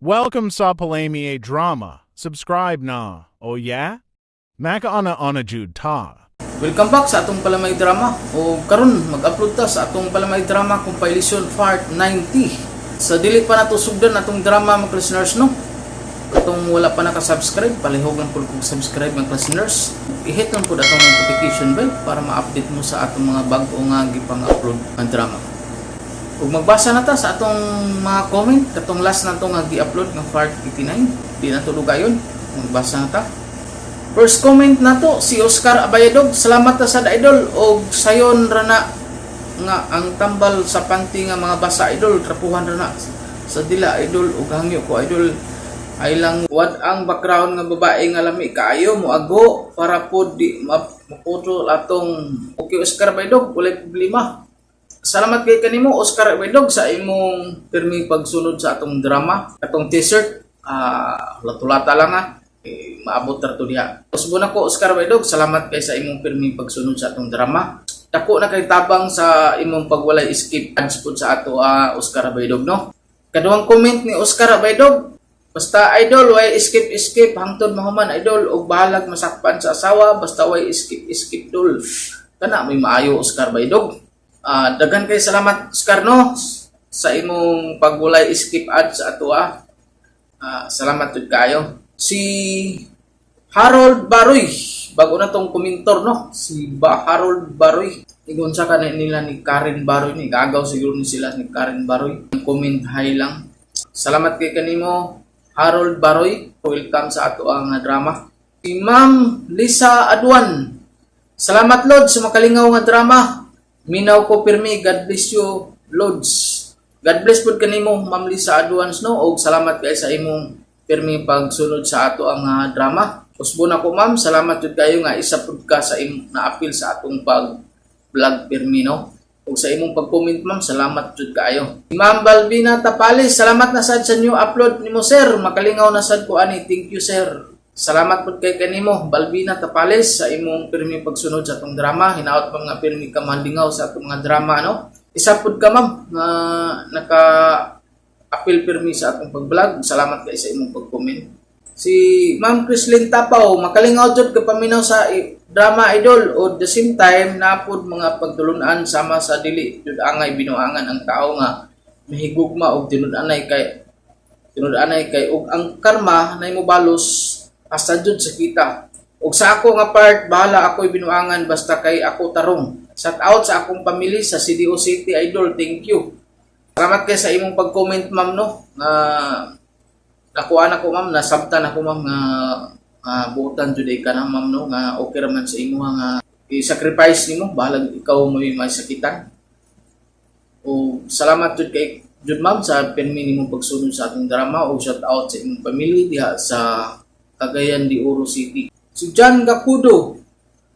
Welcome sa Palami Drama. Subscribe na. Oh yeah? Maka-ana-ana jud ta. Welcome back sa atong Palamay Drama. O karon mag-upload ta sa atong Palamay Drama compilation part 90. Sa dili pa nato sugdan atong drama mga listeners no. Atong wala pa naka-subscribe, palihog lang pud kog subscribe mga listeners. I-hit lang pud atong notification bell para ma-update mo sa atong mga bag-o nga gipang-upload nga drama. Ug magbasa na ta sa atong mga comment katong last na to nga gi-upload nga part 89. Di na to dugayon. Magbasa na ta. First comment na to si Oscar Abayadog. Salamat ta sa idol og sayon rana nga ang tambal sa panty nga mga basa idol trapuhan rana sa dila idol ug hangyo ko idol ay lang wad ang background nga babae nga lami kaayo moago para pod di maputol atong okay Oscar Abayadog walay problema. Salamat kay kanimo Oscar Abayadog sa imong pirmi pagsunod sa atong drama atong t-shirt latulata lang ha. Maabot ra to diha. Usbo na ko Oscar Abayadog, salamat kay sa imong pirmi pagsunod sa atong drama. Dako na kay tabang sa imong pagwalay skip ads pud sa ato Oscar Abayadog no. Kaduhang comment ni Oscar Abayadog, basta idol way skip hangtod mahuman idol og bahalag masakpan sa asawa basta way skip dol. Kana may maayo Oscar Abayadog. Daghan kay salamat Oscar no sa imong pagwalay skip ads sa ato salamat jud kayo. Si Harold Baroy, bago na tong komentor no, si Harold Baroy. Ingon sa kanila ni Karen Baroy ni gagaw siguro ni sila ni Karen Baroy. Comment hi lang. Salamat kay kanimo Harold Baroy. Welcome sa ato ang drama. Si Ma'am Lisa Adwan. Salamat Lord sa makalingaw nga drama. Minaw ko pirmi, God bless you Lords. God bless pud kanimo Ma'am Lisa Adwans no og salamat kay sa imong pirmi pagsunod sa ato ang drama. Usbo na ko ma'am, salamat jud kayo nga isa pud ka sa na-appeal sa atong pag-vlog pirmi no. Ug sa imong pag-comment ma'am, salamat jud kayo. Ma'am Balbina Tapales, salamat na sad sa new upload nimo sir. Makalingaw na sad ko ani. Thank you sir. Salamat pud kay kanimo Balbina Tapales sa imong pirmi pagsunod sa atong drama. Hinaot pa nga pirmi ka mandingaw sa atong mga drama no. Isa pud ka ma'am nga appeal pirmi sa atong pag-vlog. Salamat kay sa imong pag-comment. Si Ma'am Crislin Tapaw, makalingaw jud ka paminaw sa drama idol o the same time napod mga pagtulunan sama sa dili jud angay binuangan ang tao nga mahigugma og tinud-anay kay og ang karma nay mo balos hasta jud sa kita. Og sa ako nga part bahala ako'y binuangan basta kay ako tarong. Shout out sa akong pamilya sa CDO City idol. Thank you. Salamat kay sa imong pag-comment ma'am no. Nakuha na ko ma'am, nasabtan ako ma'am nga buotan jud ka na ma'am no nga okay ra man sa imo nga i-sacrifice nimo bahalag ikaw may sakitan. O salamat jud kay jud ma'am sa pirmi nimong pagsunod sa atong drama o shout out sa imong pamilya diha sa Cagayan de Oro City. Si John Gakudo,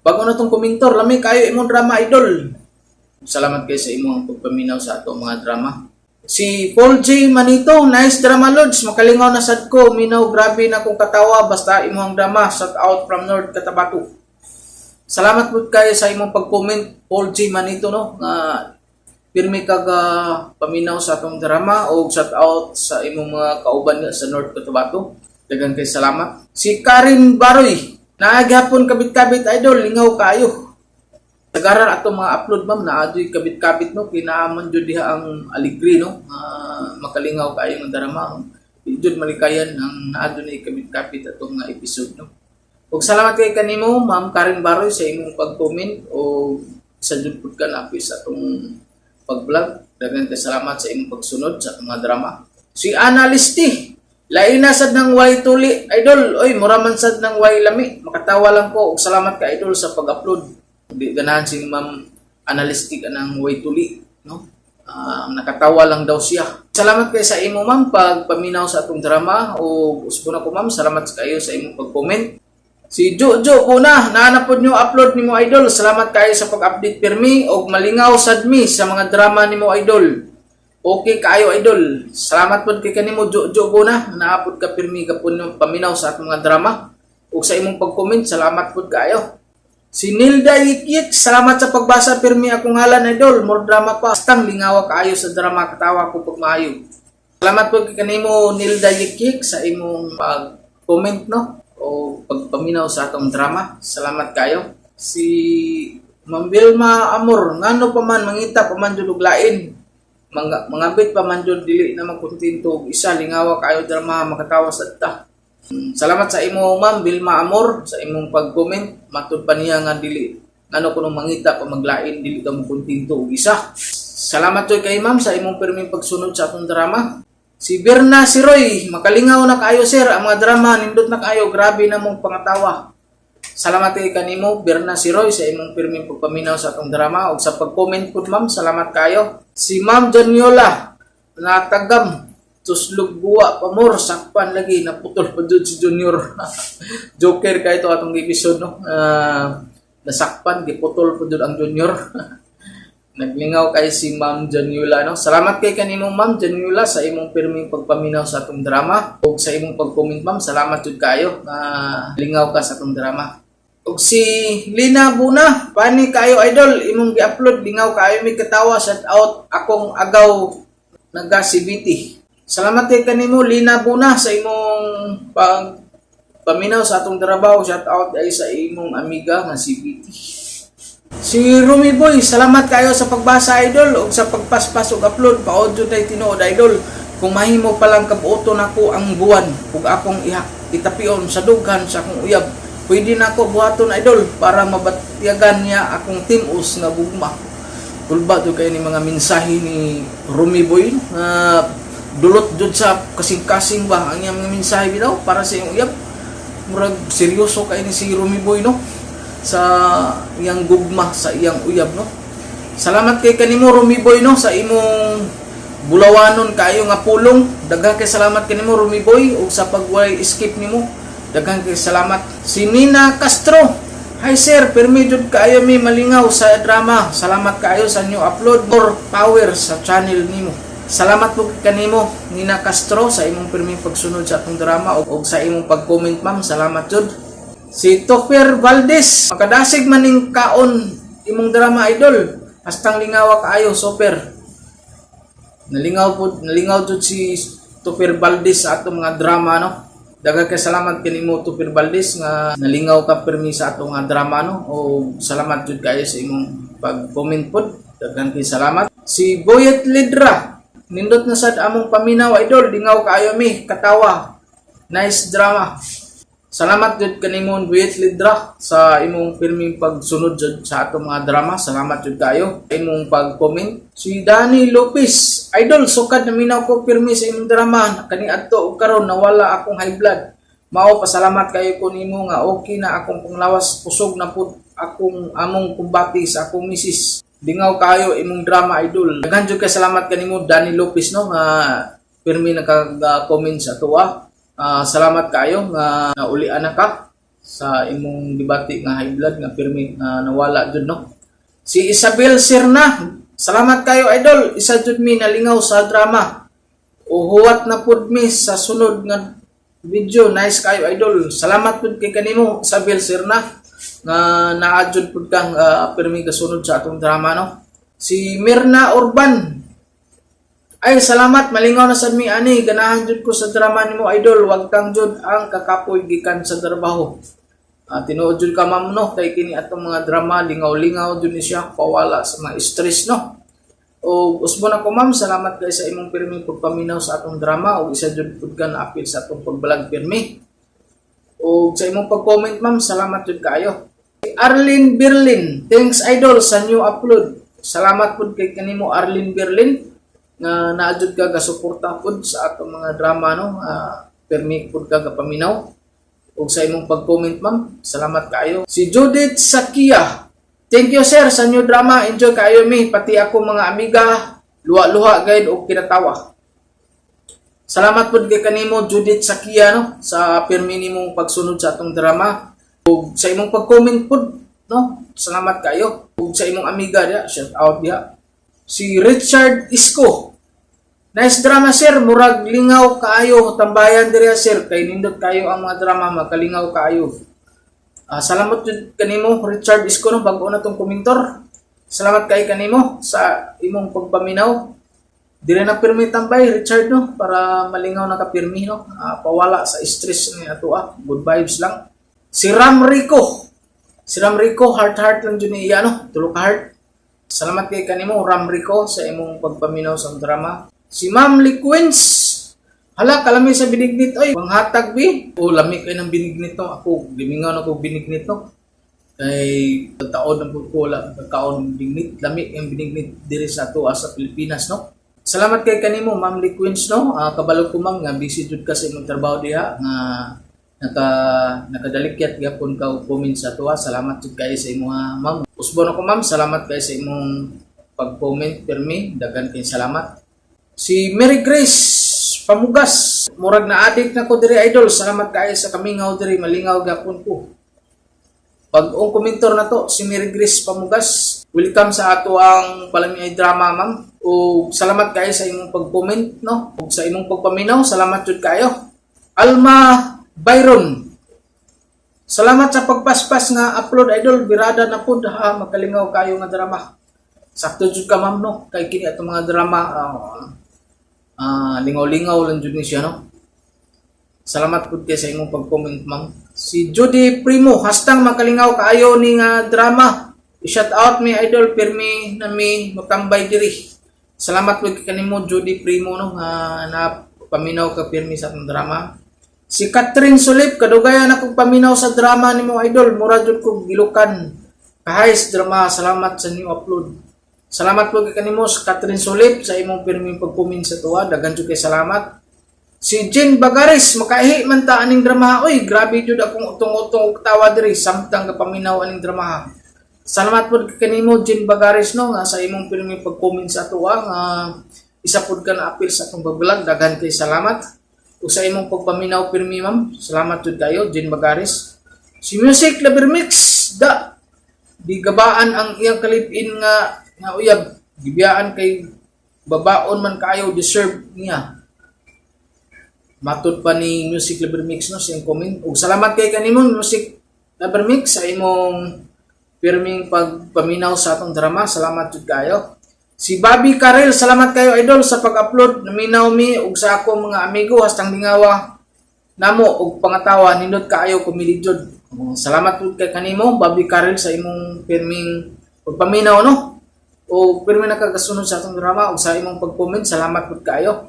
bago na tong komentor, lami kayo imong drama idol. Salamat kayo sa imong pagpaminaw sa ato mga drama. Si Paul J. Manito, nice drama Lods. Makalingaw na sad ko. Minaw, grabe na kong katawa. Basta imong drama. Shout out from North Cotabato. Salamat po kayo sa imong pag-comment. Paul J. Manito, no? Pirmi kag paminaw sa atong drama. O shout out sa imong mga kauban sa North Cotabato. Dagan kayo salamat. Si Karen Baroy, naagapon kabit-kabit idol. Lingaw kayo. Tagaran ato mga upload ma'am na adoy kabit-kabit no kinaaman jud diha ang aligri no makalingaw kayo ng drama jud malikayan ang naado ni kabit-kabit atong nga episode no. Ug salamat kay kanimo Ma'am Karen Baroy sa imong pag-comment o sa jud pud ka na sa atong pag-vlog. Daghang salamat sa imong pagsunod sa atong mga drama. Si Analisti, lain na sad nang way tuli idol. Oy mura man sad nang way lami. Makatawa lang ko ug salamat ka idol sa pag-upload. Di ganahan si Ma'am Analistic ng way tuli no nakatawa lang daw siya. Salamat kayo sa imo ma'am pagpaminaw sa atong drama o usbo na ko ma'am salamat kayo sa imong pag-comment. Si Jojo una naanapod nyo upload nimo idol. Salamat kayo sa pag-update pirmi og malingaw sadmi sa mga drama nimo idol. Okay kayo idol. Salamat pod kay kanimo Jojo una naapod ka pirmi gapon paminaw sa atong mga drama ug sa imong pag-comment. Salamat pod kayo. Si Nilda Ikik, salamat sa pagbasa pirmi akong ngalan idol. More drama pa. Bastang lingawa kaayo sa drama katawa ko pag maayo. Salamat po kay kanimo Nilda Yikik sa imong pag-comment no o pagpaminaw sa atong drama. Salamat kayo. Si Ma'am Vilma Amor, ngano pa man mangita pa man jud og lain. Mangabit pa man jud dili na magkontinto og isa lingawa kayo drama makatawa sa ta. Salamat sa imo Ma'am Vilma Amor sa imong pag-comment. Matud pa niya nga dili ngano kuno mangita pa maglain dili ka mo kontinto og isa. Salamat jud kay Ma'am sa imong pirming pagsunod sa atong drama. Si Berna si Roy, makalingaw na kayo sir, ang mga drama nindot na kayo, grabe na mong pangatawa. Salamat kay kanimo Berna si Roy sa imong pirming pagpaminaw sa atong drama ug sa pag-comment pud Ma'am, salamat kayo. Si Ma'am Janiola natagam tuslog buwa pamor sakpan lagi naputol pa jud si Junior. Joker kay to atong episode no. Nasakpan giputol pa jud ang Junior. Naglingaw kay si Ma'am Janiola no. Salamat kay kanimo Ma'am Janiola sa imong pirming pagpaminaw sa atong drama ug sa imong pag-comment Ma'am. Salamat jud kayo na lingaw ka sa atong drama. Ug si Lina Buna, pani kayo idol imong gi-upload lingaw kayo mi katawa shout out akong agaw naga CBT. Salamat kay kanimo Lina Buna sa imong paminaw sa atong trabaho. Shout out ay sa imong amiga nga CBT. Si Rumi Boy, salamat kayo sa pagbasa idol o sa pagpaspas o upload pa-audio tay tinuod idol. Kung mahimo pa lang kabuoto nako ang buwan ug akong itapion sa dughan sa akong uyab, pwede nako buhaton idol para mabatyagan niya akong timus nga gugma. Tulba to kay ni mga mensahe ni Rumi Boy dulot jud sa kasing-kasing ba ang iyang mga mensahe bitaw para sa iyong uyab. Murag seryoso kay ni si Rumi Boy no sa iyang gugma sa iyang uyab no. Salamat kay kanimo Rumi Boy no sa imong bulawanon kayo nga pulong. Daghang kay salamat kanimo Rumi Boy ug sa pagway skip nimo. Daghang kay salamat. Si Nina Castro, hi sir, permi jud kaayo mi malingaw sa drama. Salamat kaayo sa new upload, more power sa channel nimo. Salamat po kay kanimo Nina Castro sa imong permi pagsunod sa atong drama ug sa imong pag-comment Ma'am. Salamat jud. Si Tofer Valdez, makadasig maning kaon imong drama idol. Hastang lingawa kaayo super. Nalingaw jud si Tofer Valdez sa atong mga drama no. Daghang kay salamat kanimo Tofer Valdez nga nalingaw ka permi sa atong mga drama no. O salamat jud kayo sa imong pag-comment pod. Daghang kay salamat. Si Boyet Lidra, nindot na sad among paminaw idol, lingaw kaayo mi katawa. Nice drama. Salamat jud kanimo Boyet Lidra sa imong pirming pagsunod jud sa atong mga drama. Salamat jud kayo sa imong pag-comment. Si Danny Lopez, idol sukad na minaw ko pirmi sa imong drama kani adto ug karon nawala akong high blood. Mao pasalamat kayo ko nimo nga okay na akong panglawas pusog na pud akong among kumbati sa akong misis. Lingaw kayo imong drama idol. Daghan jud kay salamat kanimo Danny Lopez no nga pirmi naka-comment sa tuwa. Salamat kayo nga naulian na ka sa imong debate nga high blood nga pirmi nawala jud no. Si Isabel Sirna, salamat kayo idol, isa jud mi nalingaw sa drama. Uhuwat na pud mi sa sunod nga video. Nice kayo idol. Salamat pud kay kanimo Isabel Sirna nga naa jud pud kang pirmi kasunod sa atong drama no. Si Mirna Urban, ay salamat malingaw na sad mi ani ganahan jud ko sa drama nimo idol. Wag kang jud ang kakapoy gikan sa trabaho. Tinuod jud ka Ma'am no kay kini atong mga drama lingaw-lingaw jud ni siya pawala sa mga stress no. O usbon ako Ma'am, salamat kay sa imong pirmi pagpaminaw sa atong drama ug isa jud pud ka na apil sa atong pagbalag pirmi. O sa imong pag-comment Ma'am, salamat jud kaayo. Arlene Berlin, thanks idol sa new upload. Salamat pud kay kanimo Arlene Berlin nga naadjud ka gasuporta pud sa atong mga drama no. Permi pud ka paminaw ug sa imong pag-comment Ma'am. Salamat kaayo. Si Judith Sakia, thank you sir sa new drama. Enjoy kaayo mi pati ako mga amiga luha-luha gayud og kinatawa. Salamat pud kay kanimo Judith Sakia no sa permi nimong pagsunod sa atong drama ug sa imong pag-comment pud no. Salamat kayo ug sa imong amiga dia, shout out dia. Si Richard Isko, nice drama sir, murag lingaw kaayo tambayan diri sir kay nindot kayo ang mga drama makalingaw kaayo. Salamat jud kanimo Richard Isko no bago na tong komentor. Salamat kay kanimo sa imong pagpaminaw. Dire na pirmi tambay, Richard, no? Para malingaw na kapirmi, no? Pawala sa stress ni ato, good vibes lang. Si Ram Rico. Si Ram Rico, heart lang dyan niya, no? Tulog ka heart. Salamat kay kanimo, Ram Rico, sa imong pagpaminaw sa drama. Si Ma'am Liquins. Hala, kalami sa binignit. Oy, panghatag, bi. O, lami kayo ng binignit, no? Ako, limingaw na ko binignit, no? Kay taon na po ko lang, kaon binignit. Lami yung binignit diri sa ato sa Pilipinas, no? Salamat kay kanimo, Ma'am Liquins, no? Kabalo ko, ma'am, nga busy jud ka sa imong trabaho diha, nga nakadalikyat gapon ka og comment sa tuwa. Salamat jud kay sa imong ma'am. Usbon ako, ma'am. Salamat kay sa imong pag-comment permi. Daghan kay salamat. Si Mary Grace Pamugas. Murag na addict na ko diri, idol. Salamat kay sa kamingaw diri, malingaw gapon ko. Pag-ong komentor na to, si Mary Grace Pamugas. Welcome sa ato ang Palamay Drama, ma'am. O salamat kayo sa imong pag-comment, no? O sa imong pagpaminaw, salamat jud kayo. Alma Byron. Salamat sa pagpaspas nga upload, idol. Birada na pud, ha, magkalingaw kayo nga drama. Sakto jud ka, ma'am, no? Kay kini atong mga drama lingaw-lingaw lang jud ni siya, no? Salamat pud kay sa imong pag-comment, ma'am. Si Judy Primo, hastang makalingaw kaayo ni nga drama. I-shout out mi, idol, pirmi na mi matambay diri. Salamat po kanimo, Judy Primo, no, na paminaw ka pirmi sa atong drama. Si Catherine Sulip, kadugayan akong paminaw sa drama nimo, idol. Mura jud ko gilukan. Kahayos drama, salamat sa new upload. Salamat po kanimo, Catherine Sulip, sa imong pirmi pag-comment sa tuwa. Dagan jud kay salamat. Si Jen Bagaris, makaihi man ta aning drama. Oy, grabe jud akong utong-utong tawa diri samtang kapaminaw aning drama. Salamat po kanimo, Jen Bagaris, no, nga sa imong pirmi pag-comment sa tuwa. Isa pod ka na appeal sa atong pag-vlog. Dagan kay salamat. O sa imong pagpaminaw pirmi, ma'am. Salamat jud kayo, Jen Bagaris. Si Music Lover Mix, di gabaan ang iyang kalipin nga uyab. Gibiyaan kay babaon man kayo, deserve niya. Matud pa ni Music Lover Mix, no, siyang comment. O salamat kay kanimo, Music Lover Mix, sa imong pirming pagpaminaw sa atong drama. Salamat jud kayo. Si Bobby Karel, salamat kayo, idol, sa pag-upload. Naminaw mi ug sa ako mga amigo hastang lingawa namo og pangatawa, nindot kaayo kumili jud. Salamat pud kay kanimo, Bobby Karel, sa imong pirming pagpaminaw, no? O pirmi nakagasunod sa atong drama ug sa imong pag-comment. Salamat pud kayo.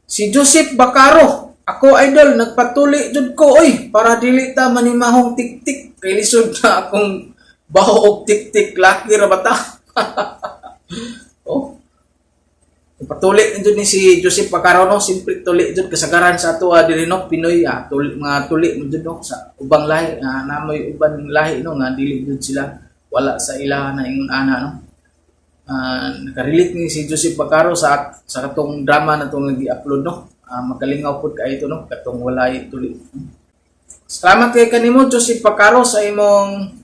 Si Joseph Bacaro, ako, idol, nagpatuli jud ko, oy, para dili ta manimahong tik-tik kay lisod na akong baho og tik-tik. Laki ra bata. Oh. Patulik jud ni si Joseph Bacaro, no, simpre tuli jud kasagaran sa ato diri, no, Pinoy, mga tuli mo jud, no, sa ubang lahi, namoy ubang lahi, no, nga dili jud sila wala sa ilaha na ingon ana, no. Nakarelate ni si Joseph Bacaro sa katong drama na itong nag-i-upload, no. Makalingaw po kayo ito, no, katong walay tuli. Salamat kay kanimo, Joseph Bacaro, sa imong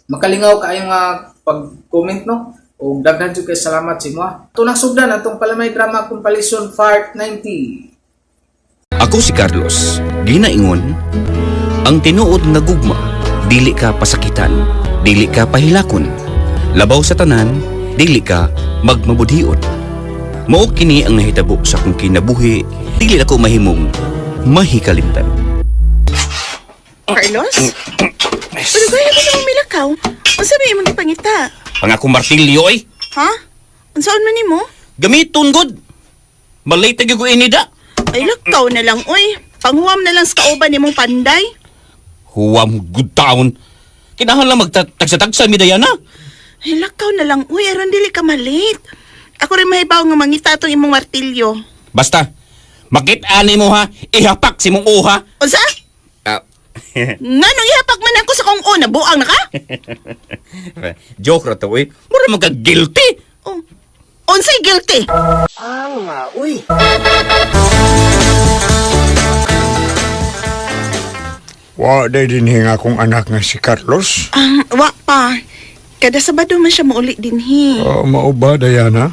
makalingaw kayo nga pag-comment, no. O daghan jud kay salamat sa imo. Ito nang sugdan atong Palamay Drama Compilation Part 90. Ako si Carlos, ginaingon, ang tinuod nga gugma, dili ka pasakitan, dili ka pahilakon, labaw sa tanan, dili ka magmabudhion. Mao kini ang nahitabo sa akong kinabuhi, dili ako mahimong mahikalimtan. Carlos? Pero kaya mo namang milakaw? Ang sabi mo gipangita? Pangako martilyo ay. Ha? Ang saan man mo? Gamiton god. Malay tagi ko inida. Ay lakaw na lang, oy. Panghuam na lang sa kauban nimong panday. Huwam good taon. Kinahanglan magtagsa-tagsa mi dayana. Ay lakaw na lang, oy. Aron dili ka malit. Ako rin mahibaw nga mangita itong imong martilyo. Basta, makit-ani mo ha, ihapak si mong uha. O sa? Ngano ihapak man ako sa kong o, nabuang na ka? Joke ra to eh. Mura magka-guilty. Oh. Unsay guilty? Uy. Wa day dinhi nga akong anak nga si Carlos. Wa pa. Kada Sabado man siya mauli dinhi. Mao ba, Diana?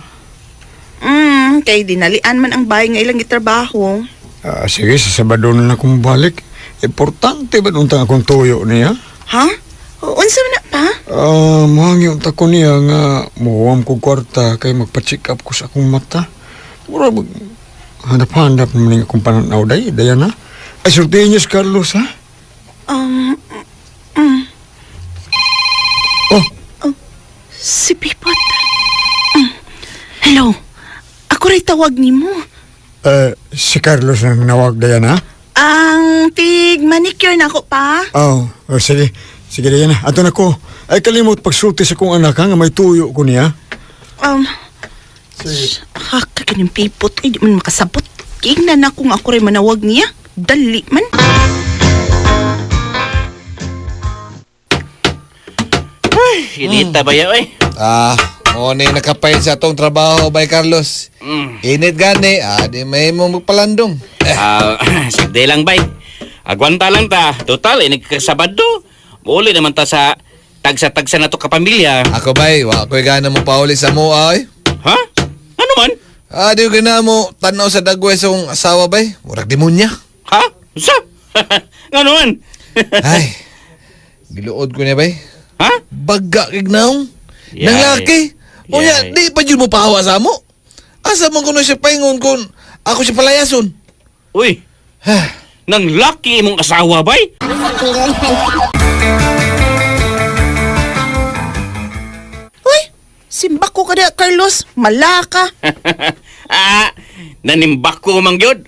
Kay dinalian man ang bahay nga ilang gitrabaho. Sige, sa Sabado na akong balik. Importante ba untang akong tuyo niya? Ha? Unsa man na pa? Mahangyo ta ko niya nga muwam ko kwarta kay magpa-check up ko sa akong mata. Mura mag... Hanap-hanap naman yung akong pananaw, Diana. Ay, sultihin niyo si Carlos, ha? Oh, Si Pipot. Hello. Ako rin tawag ni mo. si Carlos ang nawag, Diana. Ang tig manicure na ako pa. Oh, sige. Sige, Diana. Ato na ko. Ay, kalimot pagsulti sa kong anak, ha? Nga may tuyo ko niya. Haka yung Pipot. Ay, di man makasabot. Kingnan na kung ako rin manawag niya. Dali man. Inita ba yan, eh? O ni nakapay sa atong trabaho, bay Carlos. Init gani, di may mo magpalandong. Sagdi lang, bay. Agwanta lang ta. Total, inikasabado. Muli naman ta sa tagsa-tagsa na to kapamilya. Ako bay, wa ko'y gana mo pauli sa mua, ay. Ha? Ano man? Di ko gana mo tanaw sa dagway sa kong asawa, bay. Murag demonya. Ha? Sa? Ano man? Ay, giluod ko niya, bay. Ha? Baga kignaong. Yay. Nang laki. O Yay. di pa yun mo pahawa sa mo. Asa man ko na siya paingon kung ako siya palayason. Uy, nang lucky imong asawa, bay? Uy, simbak ko kada, Carlos. Malaka. Nanimbak ko mang yun.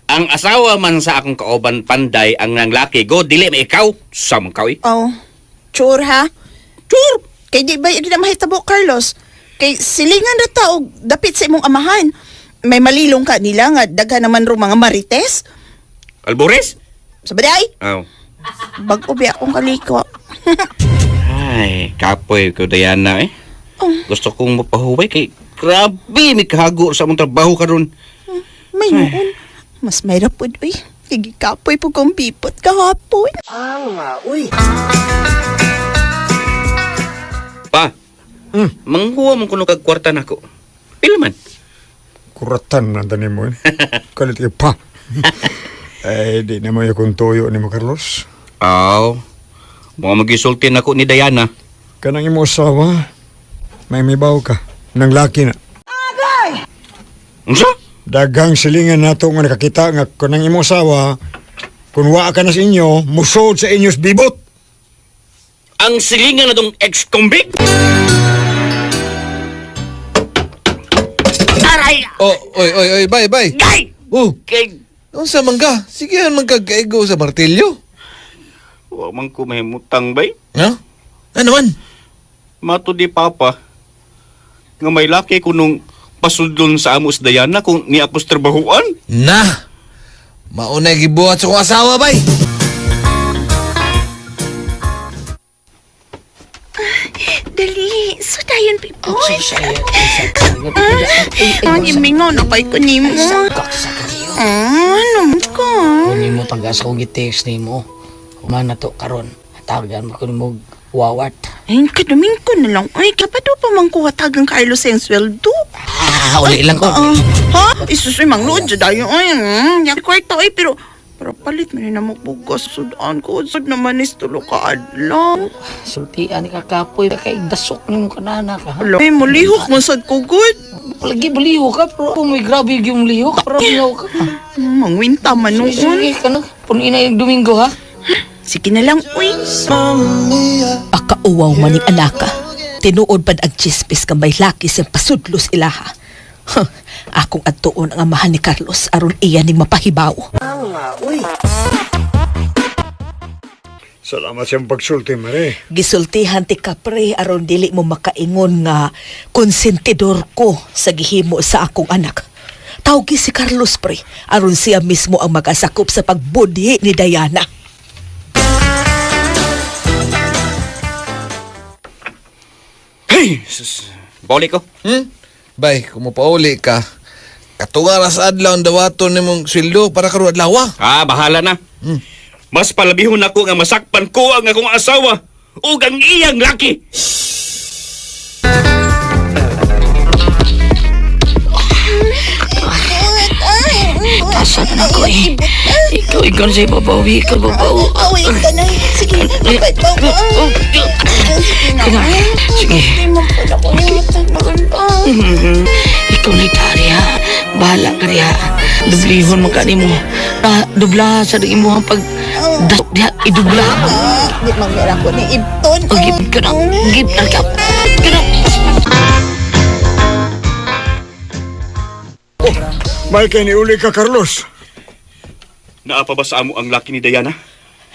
Ang asawa man sa akong kauban panday ang nang laki go, dili may ikaw. Samang kaw, eh. Oh, sure ha? Sure. Kay di ba na mahitabo, Carlos? Kay silingan na tao, dapit sa imong amahan. May malilong ka nila nga daghan naman ro mga marites. Albores? Sabaday, Oh. bag-o biya akong kaliko. Ay, kapoy ko, Diana, eh. Oh. Gusto kong mapahuway kay grabe, may kahago sa mong trabaho karon. May noon. Mas may rapod, uy. Gigikapoy po kong Pipot kahapon. Pa, manghuwa mong kuno kag kwarta nako. Pila man? Kuratan na tani mo, eh. Kalit kayo pa. Ay, di na mo yung tuyo ni mo, Carlos. Aw, mga magisulti nako ni Diana. Kanang imo asawa, may mibaw ka. Nang laki na. Unsa? Daghang silingan nato nga nakakita nga kanang imo asawa, kung waa ka na sa inyo, musod sa inyos bibot. Ang silingan na tong ex-convict? Aray! Oy, bay. Gay! Oh, Kay... unsa man ka? Sige man kagkaigo sa martilyo. Wa man ko mahimutang, bay. Ha? Ano man? Mato di papa. Nga may laki ko nung pasudlon sa amos Diana kung ni apos trabahuan. Na! Maunay gibuhat sa kong asawa, bay. Dali, so dayon, Pipot. Ang imingaw na kay ko ni mo. Ano ko? Kunin mo tagas kong i-text ni mo. Kumana to karon. Tawagan mo kunin mo wawat. Ay, kadaming ko na lang. Ay, kapado pa mang kuha tagang Carlos ang sweldo. Uli lang ko. Ha? Isusoy mang lood dyan dayo. Ay, yung kwarto ay, pero palit mo na magbugas. Sudaan ko. Sud naman is tulo ka adlaw. Sultian ni kakapoy. Kay dasok ni mo kanana ka. Ha? Ay, malihok mo sad ko, good. Lagi baliho ka. Pero may grabe yung lihok. Pero baliho ka. Mangwinta man noon. Sige ka na. Punin na yung Domingo ha. Sige na lang, uy. Pakauwaw man ng anaka. Tinuod pad ang chispis ka may laki sa pasudlos ilaha. Huh, akong adtuon ang amahan ni Carlos aron iya ning mapahibaw. Salamat siyang pagsulti, Mare. Gisultihan ti kapre aron dili mo makaingon nga konsentidor ko sa gihimo sa akong anak. Tawgi si Carlos pre aron siya mismo ang magasakop sa pagbudhi ni Diana. Hey! Sus, balik ko. Bay, kung mapauli ka, katunga na sa adlaw ang dawaton ni mong sweldo para karoon adlaw. Bahala na. Mas palabihon ako nga masakpan ko ang akong asawa o ang iyang laki. Asa na ako eh. Ikaw sa ibabawi ka babaw. Uy, ka na. Sige, bait mo ko. Kaya, sige. Hindi mo po na ko. Ikaw ni Daria. Bahala ka diha. Dublihon man ka nimo. Dubla sa imo ang pag dasok diha idubla. Di mangyara ko ni Ibton. O gip ka na. Gip na ka. May kaniuli ka, Carlos. Naapa ba sa amo ang laki ni Diana?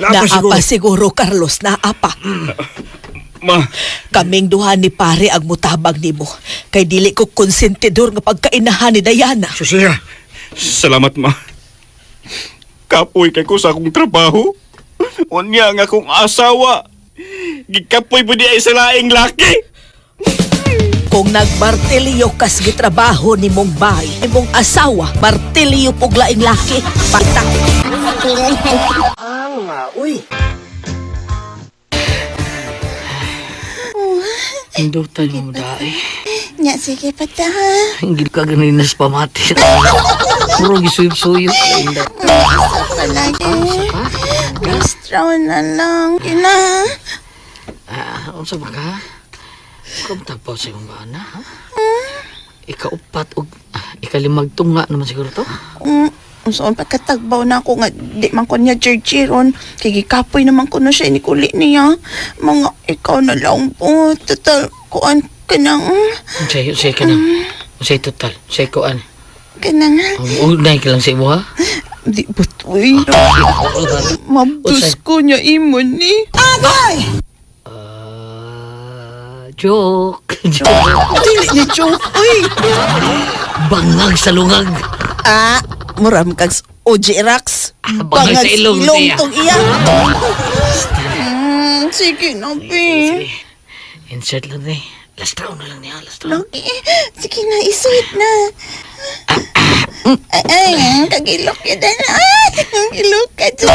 Naapa siguro, Carlos, naapa. Ma, Kaming duha ni pare ang mutabang nimo. Kay dili ko konsentidor nga pagkainahan ni Diana. Susiya. salamat ma. Kapoy kay ko sa akong trabaho. Unya nga akong asawa. Gikapoy po di ay sa laing laki. Kung nagmartilyo kas gitrabaho ni mong bay, ni mong asawa, martilyo pug laing laki, patak. Indutan mo dai. Nya, sige pa ta. Hinggil ka ganina sa pamati. Puro gisuyop-suyop. Palagi. Gastro na lang. Ina. Unsa ba ka? Kung tagpaw sa iyong bana, ha? Ikaupat o ikalimag tunga naman siguro to? Saan pagkatagbaw na ako nga di man ko niya chirchiron. Kigikapoy naman ko na siya inikuli niya. Mga ikaw na lang po. Total, kuan ka nang. Unsay ka na. Unsay total. Unsay kuan. Ka nang. Unay ka lang sa imo, ha? Di butoy. Mabdus ko niya imo ni. Agay! Joke. Dili niya joke. Uy! Bangag sa lungag. Muram kag OG Rax. Bangag sa ilong siya. tong iya. Sige na, be. Insert lang eh. Last round na lang niya. Last round. Lagi. Sige na, isuit na. Ay, kagilok yun na. Kagilok ka dyan.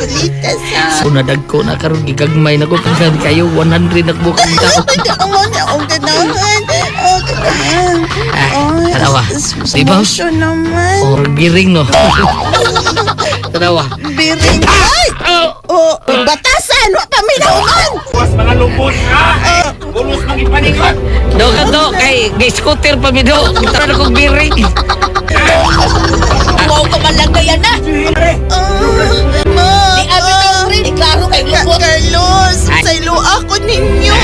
Dito sa... So nadag ko na karon gigagmay na ko kung kayo 100 na ko kang tao. Ako na, ang ganahan. Tanawa. Diba? Smosyo naman. Or giring no. Tanawa. Biring. Ay! Oh, batasan! Wa pa minauman! Was mga lupon ha! Bulos ng ipaningan! Do ka do kay scooter pa mi do. Tara na kong giring. Wow ka man lang gaya na. Ma! Di abi ka rin. Iklaro kay lupot. Carlos! Sa ilo ako ninyo!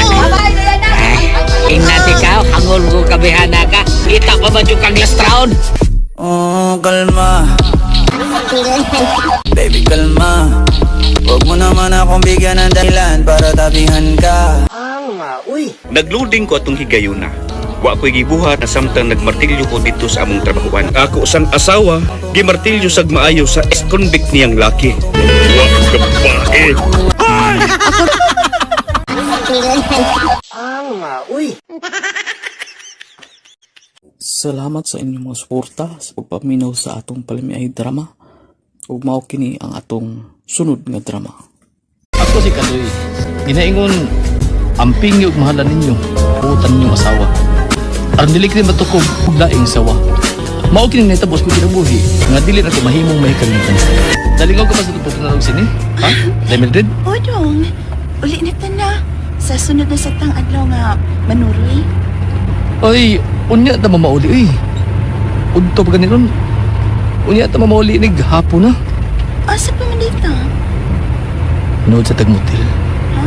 Inati ka, hangol ko kabihana ka. Kita pa ba yung kang last round? Oh, kalma. Baby, kalma. Huwag mo naman akong bigyan ng dahilan para tabihan ka. Nagloading ko atong higayuna. Wa ko'y gibuhat na samtang nagmartilyo ko dito sa among trabahuan. Ako sang asawa, gimartilyo sag maayo sa ex-convict niyang laki. Wa ka bae! Salamat sa inyong mga suporta sa pagpaminaw sa atong palamiay drama. Ug mao kini ang atong sunod nga drama. Ako si Kadoy. Ginaingon, amping yung mahalan ninyo, putan ninyong asawa. Aron dili kini matukob ug laing sawa. Mao kini nahitabos ko kinabuhi, nga dili na ko mahimong mahikalimtan. Dalingaw ka ba sa tutok na sini? Ha? Dahil Mildred? O, dong. Uli na ta na. Sa sunod na satang adlaw nga manuroy. Ay, unya ta mamauli, Udto pa ganiron. Unya ta mamauli ni hapon na. Asa pa man dito? Nood sa tagmotil. Ha?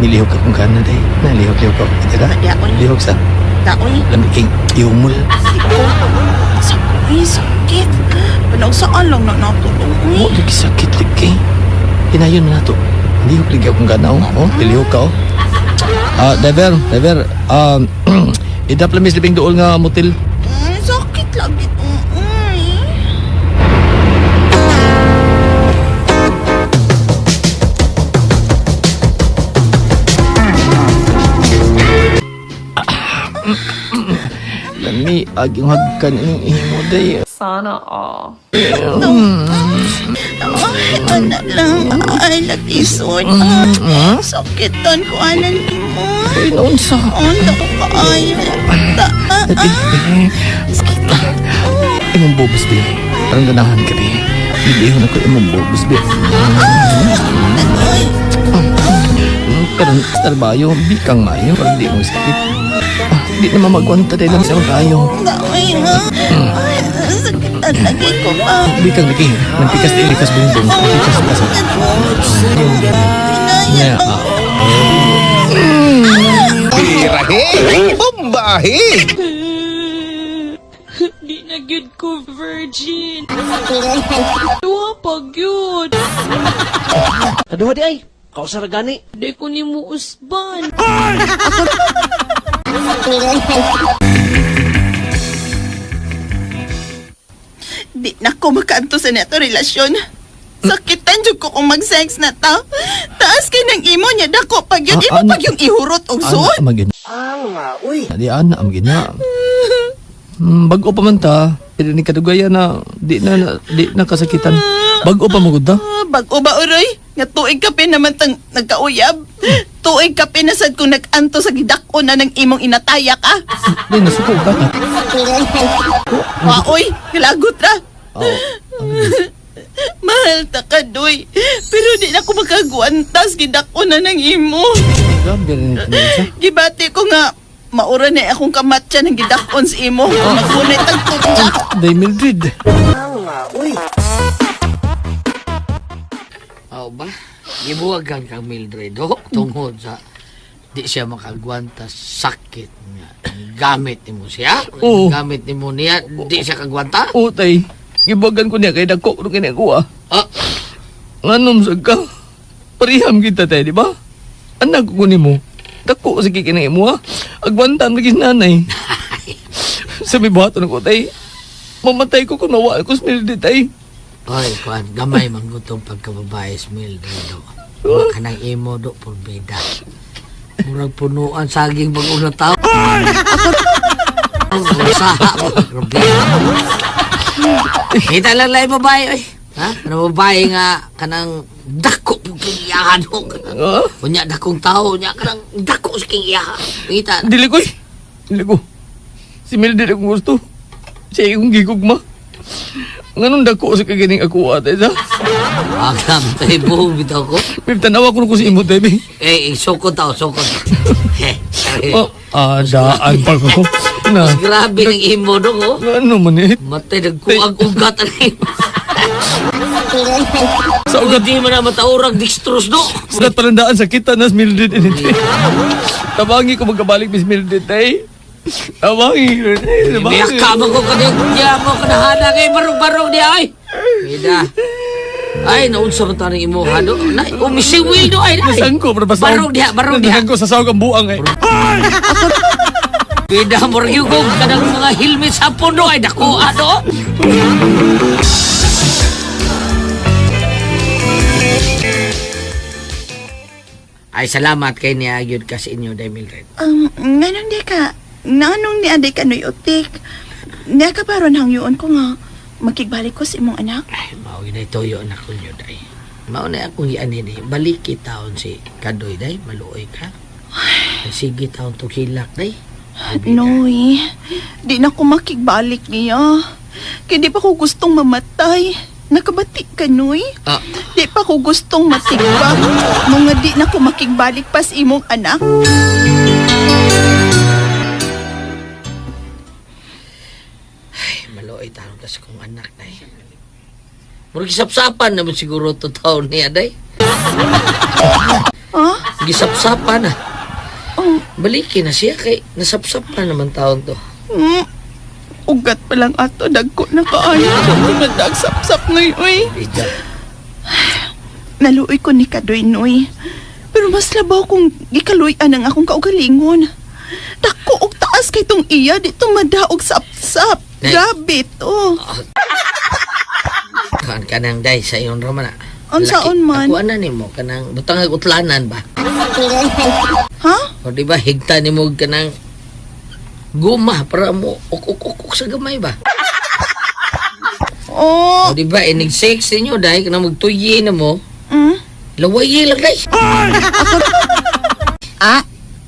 Nilihog ka kung kanan day. Nalihog-lihog ka. Ita ka? Daon. Lihog sa Daoy. lamig king iumol. Ay, sakit. Panag saan lang na natulong. Mo lagi sakit lagi. Hinayon na nato. Lihog lagi akong ganaw. Oh, nilihog ka oh. Driver. Idap lamis libing dool nga motel. Sakit lagi. Lami, aging hagkan ining ihimo day. Sana all. Ano lang. Ay, latisod. Sakit doon ko anan mo. Ay, noon sa... Ano ko kaayo. Sakit. Imong bobos din. Parang ganahan ka rin. Ilihon ako imong bobos din. Pero sa trabaho, bikang mayo. Parang di mo sakit. Di naman magwanta dahil lang sa kayo. Gawin nga. Saan lagi ko pa? Di kang lagi. Mantikas di ilikas bumbong. Mantikas di kasal. Hinaya ko. Birahe! Bombahe! Di na gyud ko virgin. Duha pa gyud. Aduh di ay, kau saragani. Di ko ni mo usban. Di na ko makaanto sa neto relasyon. Sakitan jud ko kung mag-sex na ta. Taas kay nang imo niya dako pag yun. Imo pag yung ihurot og suot. Amagin. Uy. Di amagin na. Bago pa man ta. Pwede ni kadugaya na di na kasakitan. Bago pa magod ta. Bago ba uroy? Nga tuig kape naman tang nagkauyab. Tuig kape na sad kung nag-anto sa gidako na ng imong inataya ka. Di nasuko ka ta. Waoy, hilagot ra. Mahal ta ka, Doy. Pero di na ko makagwantas gidako na ng imo. Grabe rin ito sa. Gibati ko nga maura na akong kamatya ng gidakon sa imo. Magunit ang tutya. Day Mildred. Uy. Aw ba? Gibuwagan kang Mildred tungod sa di siya makagwanta sakit niya. Gamit ni mo siya. Oo. Gamit ni mo niya. Di siya kagwanta. Utay. Gibagan ko niya kay dako ro kini ko ah. Nganom sa ka. Pariham kita tay, di ba? Anak ko nimo. Dako sa kikini mo ah. Agwantan lagi nanay. Sabi buhaton ko tay. Mamatay ko kung nawala ko sa Mildred tay. Oy, kuan, gamay manggutong pagkababae sa Mildred. Kanang imo do porbida. Murag punuan saging bagong na tao. Usaha mo, kita lang lang babae, oy. Ha? Ano babae nga kanang dako yung kingiyahan mo. Kunya dakong tao niya kanang dako sa kingiyahan. Kita. Dili ko eh. Dili ko. Si Mildred akong gusto. Siya akong gigugma. Nganon dako sa kaganing ako atay sa. Agam tayo buong bitaw ko. May tanawa ko si imo tayo. Sukot tao, sukot. Daan pa ko. Na. Grabe ng imo do ko. Ano man eh? Matay nagkuag-ugat ang imo. Sa ugat di man na mataurag dextrose do. Ugat palandaan sa kita na Mildred. Tabangi ko magkabalik Miss Mildred tay. Tabangi. Biyak ka mo ko kanya mo kanahana kay barong-barong di ay. Mida. Ay, naunsa man tanong imo hado. Nay, umisiwil do ay. Nasangko para basta. Barong diha. Nasangko sa sawag ang buang ay. Bida mo rin yung kanang mga helmet sa puno ay dako ano? Ay, salamat kay niya yun ka sa inyo, Day Mildred. Ngayon di ka, nanong ni aday ka noy utik. Niya ka paron hangyoon ko nga, makigbalik ko sa imong anak. Ay, mauwi na ito yun ako nyo, Day. Mauna akong ianin eh. Baliki taon si Kadoy, Day. Maluoy ka. Ay, sige taon to hilak, Day. Noy, di na ko makigbalik niya. Kaya di pa ko gustong mamatay. Nakabati ka, Noy? Di pa ko gustong matigba. Mga di na ko makigbalik pa sa imong anak. Ay, maluoy taon tas kong anak, Day. Murag gisapsapan naman siguro to taon niya, Day. Gisapsapan na. Balikin na siya kay nasapsapan naman taon to. Ugat pa lang ato, dagko na kaayo. Nagsapsap, Noy, uy. Naluoy ko ni Kadoy, Noy. Pero mas labaw kung gikaluyan ang akong kaugalingon. Dako og taas kay tong iya, dito madaog sapsap. Grabe to. Kanang Day sa iyon raman na. Unsaon man? Ako ana nimo kanang butang utlanan ba? Ha? O di ba higta nimo kanang guma para mo ukuk sa gamay ba? O di ba inig sex ninyo Day kanang magtuyi na mo? Laway lang Day.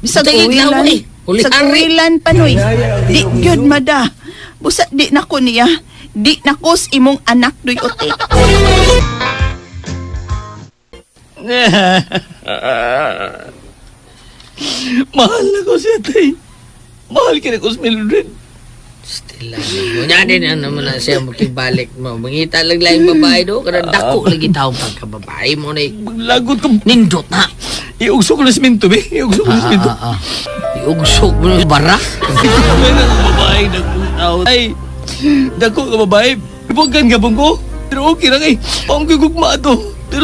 Bisag uwilan. Bisag uwilan pa, Noy. Di gyud mada. Busa di nako niya. Di nakos imong anak doy otik. Mahal na ko siya, tay. Mahal ka na ko sa Mildred. Stila. Unya din naman na siya makibalik mo. Mangita lang lang babae do. Kada dako lagi taong pagkababae mo na. Lagot ko. Nindot na. Iugso ko na siminto, be. Iugso ko na siminto. Iugso mo na bara. Babae, dako tao. Ay, dako ka babae. Ibugan ka bang ko? Pero okay lang eh. Paong kagugma to. Pero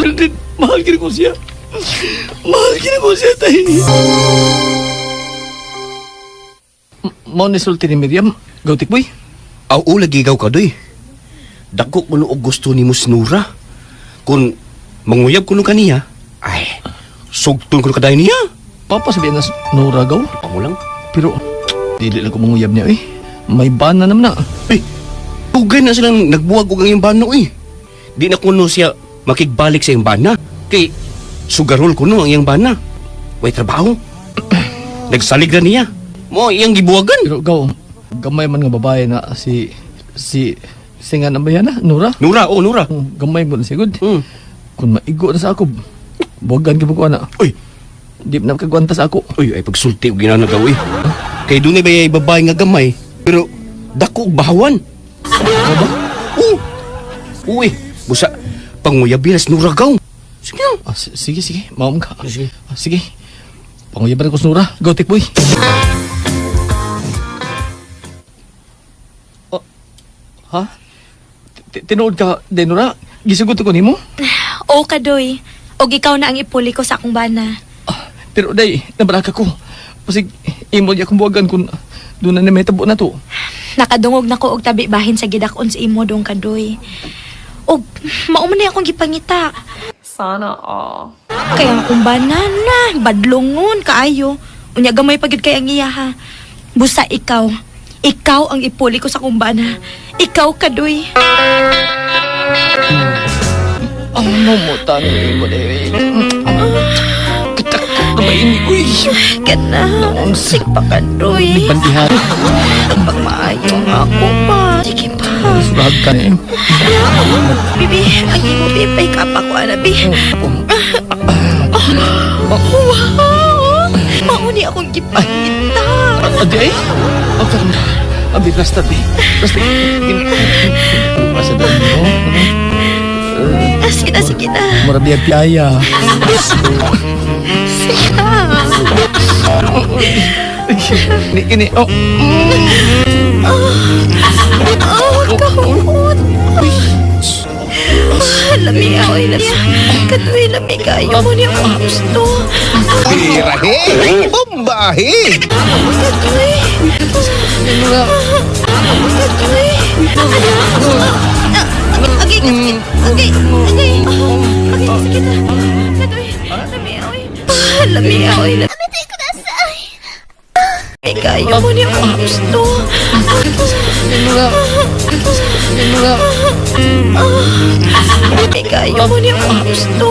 mahal kina ko siya. Mahal kina ko siya, tay. Mao ni sulti ni Miriam. Gautik boy. Aw, lagi gaw ka doy. Dako ko og gusto ni Musnura. Kung manguyab ko kaniya, ay, sugton ko kaday niya. Papa sabihin na Nora gaw. Amo lang. Pero, dili lang ko manguyab niya eh. May bana naman na. Eh, tugay na silang nagbuwag og ang iyang bana eh. Di na kuno siya makigbalik sa iyang bana. Kay, sugarol kuno ang iyang bana. Way trabaho. Nagsalig na niya. Mo iyang gibuwagan. Pero gaw, gamay man nga babae na si singa na ba yan na? Nora? Nora, oh Nora. Gamay mo na siya good. Kung maigo na sa ako, buwagan ka po na. Uy! Di na makagwanta sa ako. Uy, ay pagsulti og ginanagaw eh. Kay doon ba yung babae nga gamay, pero dako og bahawan. Ano ba? Uy, busa, panguyabilas Nuragaw. Sige na. Sige. Maom ka. Sige. Sige. Panguyaban ko sa Nura. Go, take boy. Ha? Tinood ka, Denora? Gisugot ko ni mo? Oo, Kadoy. Og ikaw na ang ipuli ko sa akong bana. Pero day, nabaraka ko. Pasig, imo di akong buwagan kung doon na may tabo na to. Nakadungog na ko og tabi bahin sa gidakon sa imo dong Kadoy. Og mauman na akong gipangita. Sana all. Kaya akong banana, badlongon kaayo. Unya gamay pagid kay ang iya ha. Busa ikaw. Ikaw ang ipuli ko sa akong bana. Ikaw, Kadoy. Ano mo tanong mo day? Maini, uy! Kana, sik pa ka, Doy. Bandihan. Pagmaayo ako pa. Sige pa. Surag ka na Bibi, ang imo bibay ka pa ko, Anabi. Wow! Mauni akong gipangita. Adi ay? Ako na. Abi, basta, Abi. Basta. Basta daw mo. Sige na. Marabi ang piyaya. Ini oh. Kahumot. Lami Kadoy, lami kayo mo niya kung gusto. Birahe! Bombahe! Kadoy. Agay, sige na. Kadoy, lami aoy. Amitay ko na say. May kayo mo niya kung gusto. May kayo mo niya kung gusto.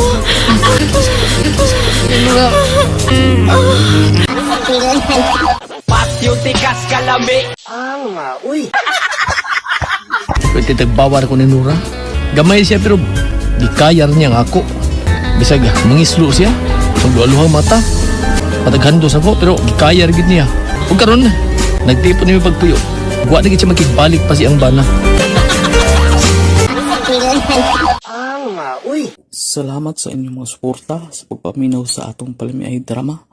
Patyo tikas kalami. Uy. Pwede tagbawar ko ni Nora. Gamay siya pero di kaya niya nga ako. Bisag mangislo siya. Maglualuhang mata. Pataghandos ako pero di kaya rin niya. Huwag karon na. Nagtipo niya pagpuyo. Huwag na siya makigbalik pa siyang bana. Uy! Salamat sa inyong mga suporta sa pagpaminaw sa atong palamiay drama.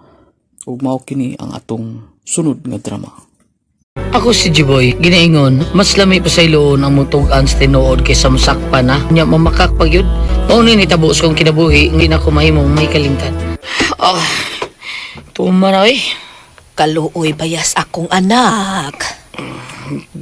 Ug mao kini ang atong sunod nga drama. Ako si Jiboy, ginaingon, mas lami pa sa iloon ang mutugan sa tinuod kaysa masakpa na. Nya mamakak pag yun. Mauni ni tabos kong kinabuhi, hindi na ko mahimong may kalimtan. Tuma na eh. Kaluoy bayas akong anak.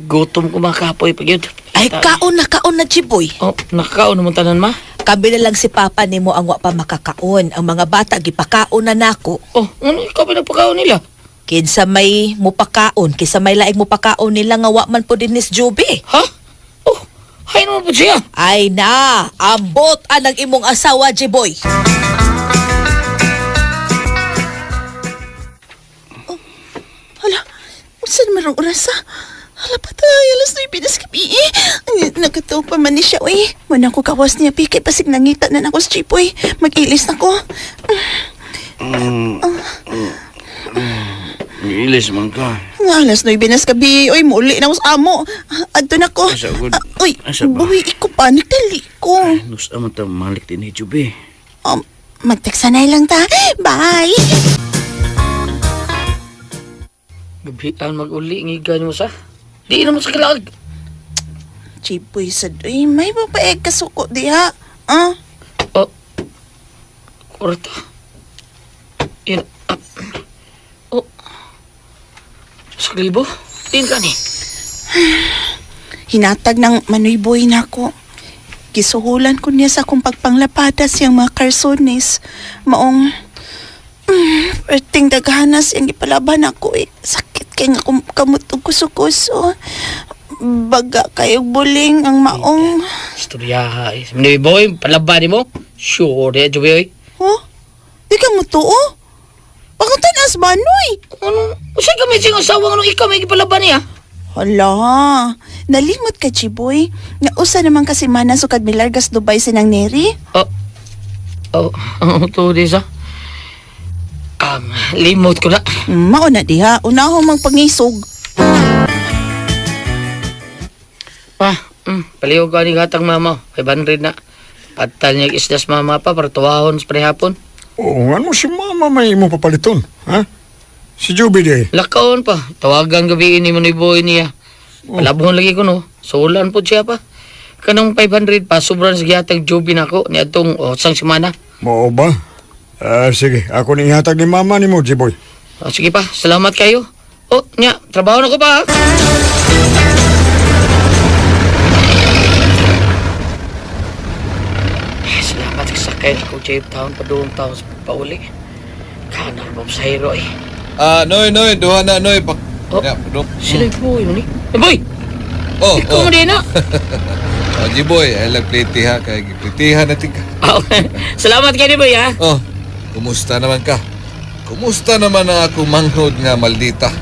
Gutom ko makapoy pag yun. Ay, kaon na, Jiboy. Oh, nakakaon naman tanan ma. Kabila lang si Papa nimo ang wa pa makakaon. Ang mga bata gipakaon na nako. Oh, ano ikaw pinapakaon nila? Kinsa may mupakaon, kinsa may laing mupakaon nila nga wa man po din ni Juby. Ha? Oh, hay naman po siya. Ay na, ambot anang imong asawa, Jiboy. Oh, hala, saan marang oras ha? Hala patay, alas 9 na sa gabi eh. Nagkataog pa man ni siya, uy. Muna ko kawas niya, Piki, pasig nangita na ako sa Jiboy. Mag-ilis na ko. Ilis man ka. Nga alas 9 nas gabi. Uy, muli na ko sa amo. Adto na ko. Asa, good. Uy, Asa ba? buwi ko pa. Nagdali ko. Nus aman ta malik din ni Jubi. Magtaksanay lang ta. Bye! Gabian mag-uli, ngigan mo sa. Di naman sa kalag. Chipoy sad. Uy, may babae kasuko diha. Kurta. Yan. Sa libo? Din ka ni. Hinatag ng Manoy Boy na ako. Gisuhulan ko niya sa akong pagpanglapadas yung mga karsones. Maong... perting daghanas yung ipalaban ako eh. Sakit kay nga kamot og kuso-kuso. Baga kayong buling ang maong... Istoryaha eh. Manoy Boy, palaban mo? Sure, ya, Jubi, oy. Oh? Di ka mo to, oh? Pangutan as Manoy? Ano? Usay ka may siyang asawa nga nung ikaw may ipalaban niya? Hala, nalimot ka, Chiboy. Nausa naman kasi mana sukad milargas Dubai sinang Neri. To Disa. Limot ko na. Mao na diha, unahong magpangisog. Paliw ka ni gatang mama. 500 na. Patal niya isdas mama pa para tuwahon sa prehapon. Oo, ano si mama may mo papaliton, ha? Si Juby di. Lakaon pa. Tawagan gabi ni Manoy Boy niya. Palabungan lagi ko no. Sulan po siya pa. Kanang 500 pa, sobrang sa gihatag Juby na ko. Ni atong sang semana. Mao ba? Sige, ako ni ihatag ni mama ni mo, Jiboy. Sige pa, salamat kayo. Nya, trabaho na ko pa ha. Salamat sa sakay ko Jape Town pa doon taon sa pauli. Kanang bom sa hero eh. Noy, duha na, Noy. Sila yung boy mo ni. Boy! Ikaw mo din na. Jiboy, ay lang plitiha kay plitiha natin ka. Salamat kayo ni Boy ha. Kumusta naman ka? Kumusta naman ang ako manghod nga maldita?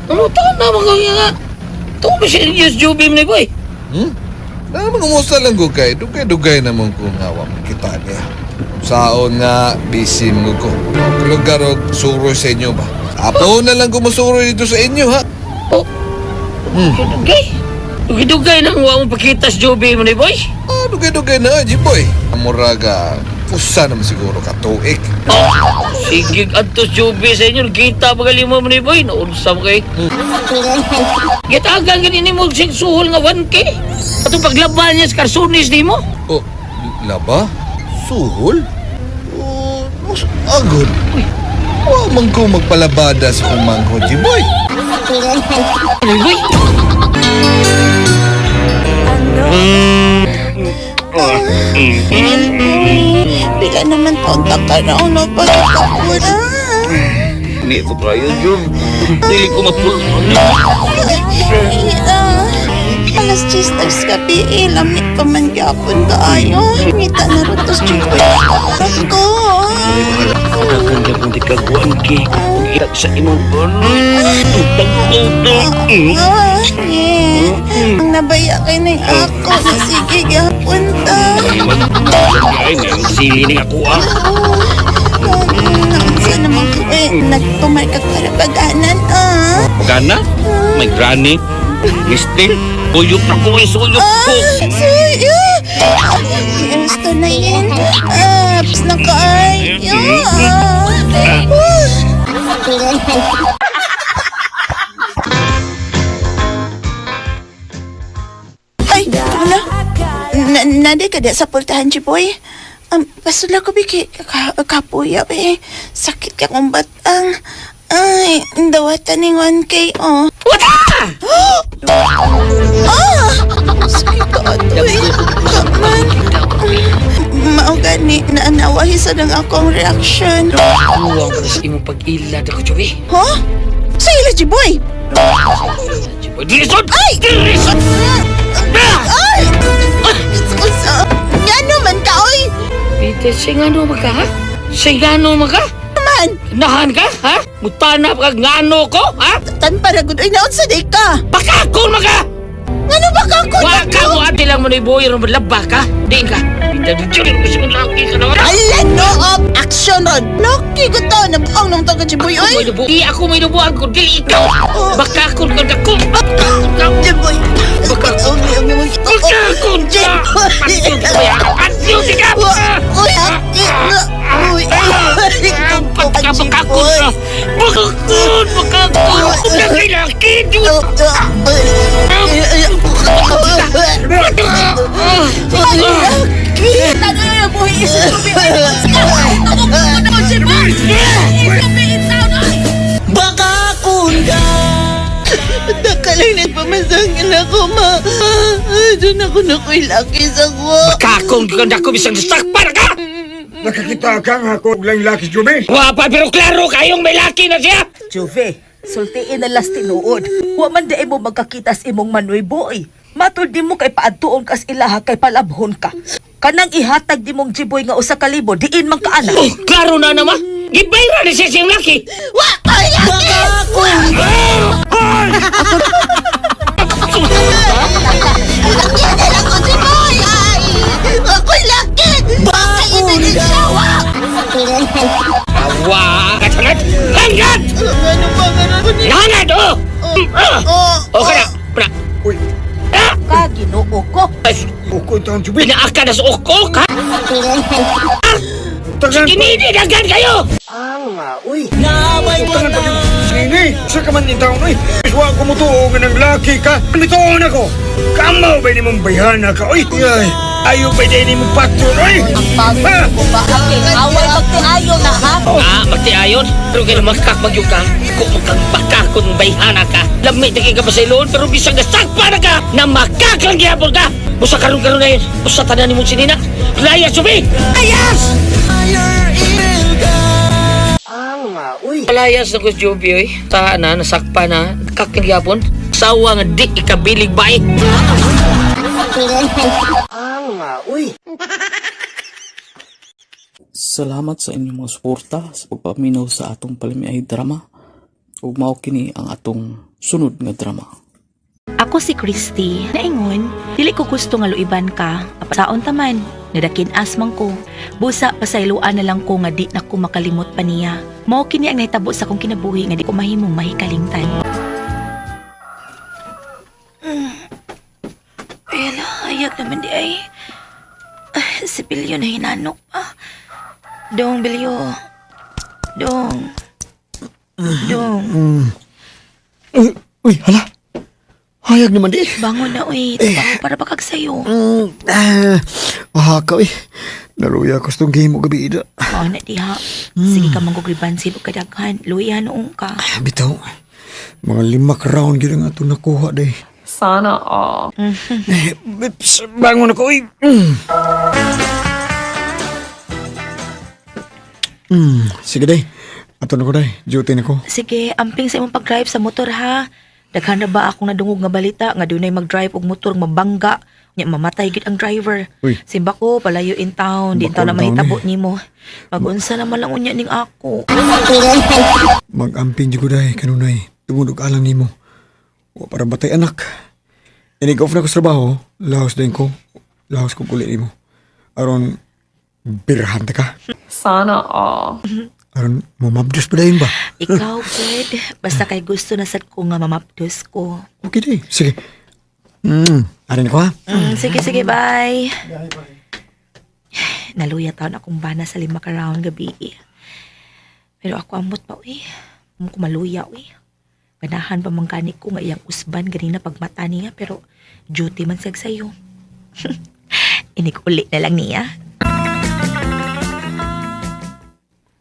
Ano tama mga nga? Ito ba siya yung Juby mo ni Boy? Naman kumusta lang ko kay dugay naman ko nga wa makita niya. Saon nga busy mo ko. Lugar og suro sa inyo ba? Apo na lang kumusuro dito sa inyo ha. Dugay nang wa mo pakita sa Juby mo ni Boy? Dugay na, Jiboy. Amuraga, pusa naman siguro katuik. Sige, atos Juby sa inyo. Kita pagali mo ni Boy. Naunsa mo kay. Gitagan ganyan mo suhol nga 1K. Atong paglaban niya sa karsonis di mo. Laba? Suhol? Mas agod. Wa man ko magpalabada sa kong manghod, Jiboy. Boy? Bila naman kontak ka na ako pagkakapon. Hindi ko kayo, Jum. Dili ko mapulong. Alas 10 gabi, lamit pa man gyapon kaayo. Ngita na rotos Chiboy. Ako. Kung di kong dikaguan ki, kung ilag sa imong Ang nabaya kay na ako. Sige, gyapon ta. Ay, nang sili ni ako Naunsa naman ko nagtumar ka karabaganan Pagana? May granny? Mister? Buyok na ko, isuyok ko. Suyo! Gusto na yun. Apps na kaayo. Ay, wala. Nade ka da sa pultahan, Jiboy. Pasula ko biki kapuya eh. Sakit ka kong batang. Ay, dawatan ng 1K, Wata! Sakit ka ato eh. Kaman. Maugani na anawahi sa nang akong reaction. Huwag ka na sa imong pag-ilad ako, Juby. Sa ila, Jiboy! Jiboy, dilisod! Ay! Dilisod! Ay! Ngano man ka, oy! Peter, singano maka, ha? Singano maka? Man! Nahan ka, ha? Mutana pa ngano ko, ha? Tan para gud, ay naon sa day ka! Bakakon maka! Ngano bakakon? Waka mo, lang mo na ibuhay ron malaba ka. Di ka. Hindi ko siya laki ka naman. Alan, no of action ron. Laki ko to, nabuang nung to ka Jiboy, oy. Di ako may nabuang ko, dili ikaw. Baka akong kagakong. Jiboy. Baka akong ka. Pasyo ka. Uy, hati. Uy, Baka akong. Baka akong. Kung laki-laki. Kita na yung buhay isa tubi. Ako na mo, Jiboy. Baka kunda. Nakalang nagpamasangin ako, ma. Doon ako nakuilaki sa ko. Kakong kung ako bisang sakpar ka! Nakakita ka nga ako lang laki, Juve. Wapa, pero klaro kayong may laki na siya! Juve, sultiin na las tinuod. Wa man di mo magkakitas imong manoy boy. Matol di mo kay paadtuon kas ilaha kay palabhon ka. Kanang ihatag di mong Jiboy nga usa ka libo, diin man ka ana. Oh, klaro na naman! Gibayra ni siya siyang laki! Wa! Ay, laki! Laki na lang ko, Jiboy! Ay! Ako'y laki! Baka ibinigsawa! Awa! Kasalat! Langgat! Ano ba nga na? Langgat, oh! O ka na! Pra! Uy, Ka Ginoo ko. uko ito ang Juve. Pinaaka na sa ukok, ha? Kininidagan kayo! Naway mo na! Sige, sa ka man ni taon, uy. Iswa ko mo tuong ng laki ka. Bitoon ako. Kamaw ba ni mong bayhana ka, uy? Ay, ayaw ba din mong patron, uy? Ang pangit mo ba aking away magtiayo na ha? Magtiayon? Pero kaya magkakbagyong ka. Kung kang baka kung bayhana ka. Lamit na ka pa sa ilon, pero bisang nasakpa na ka na makaklanggiyapon ka. Busa karon-karon na yun. Busa tanan ni mong sinina. Layas, Subi! Layas! Palayas na ko, Joby, oy. Taha na, nasakpa na, kakingyapon. Sawa nga di ikabilig ba eh. Salamat sa inyong mga suporta sa pagpaminaw sa atong palamiay drama. Ug mao kini ang atong sunod nga drama. Ako si Christy. Naingon, dili ko gusto nga luiban ka. Saon taman, nadakin asmang ko. Busa pasayloan na lang ko nga di na ko makalimot pa niya. Mao kini ang nahitabo sa akong kinabuhi nga di ko mahimong mahikalingtan. Ayala, hayag naman di ay. Si Bilyo na hinanok pa. Dong, Bilyo. Dong. Dong. Uy, hala. Hayag naman di. Bangon na, uy. Tabaho para bakag sa'yo. Ka, uy. Naluya ko sa itong game mo gabi ida. Oo na, di ha. Sige ka manggugribansin o kadaghan. Luya noong ka. Bitaw. Mga 5 round gila nga ito nakuha day. Sana all. Bangon ako, uy. Sige day. Ato na ko day. Duty na ko. Sige, amping sa imong pag-drive sa motor ha. Daghan na ba akong nadungog nga balita nga dunay mag-drive og motor mabangga. Nya mamatay gid ang driver. Uy. Simba ko palayo in town, di taw na mahitabo nimo. Magunsa naman lang unya ning ako. Mag-amping ko day kanunay. Tungod og alang nimo. Wa para batay anak. Inig-off na ko sa trabaho, lahos din ko. Lahos ko kulit nimo. Aron birhan ta ka. Sana all. Aron mamabdos pa dayon ba? Ikaw, good. Basta kay gusto na sad ko nga mamapdos ko. Okay day. Sige. Arin ko ha. Sige, bye. Naluya taon akong bana sa 5 ka round gabi. Pero ako amot pa, uy. Amo ko maluya, uy. Ganahan pa mangkanik ko nga iyang usban ganina pagmata niya, pero duty man sag sayo. Inik-uli na lang niya.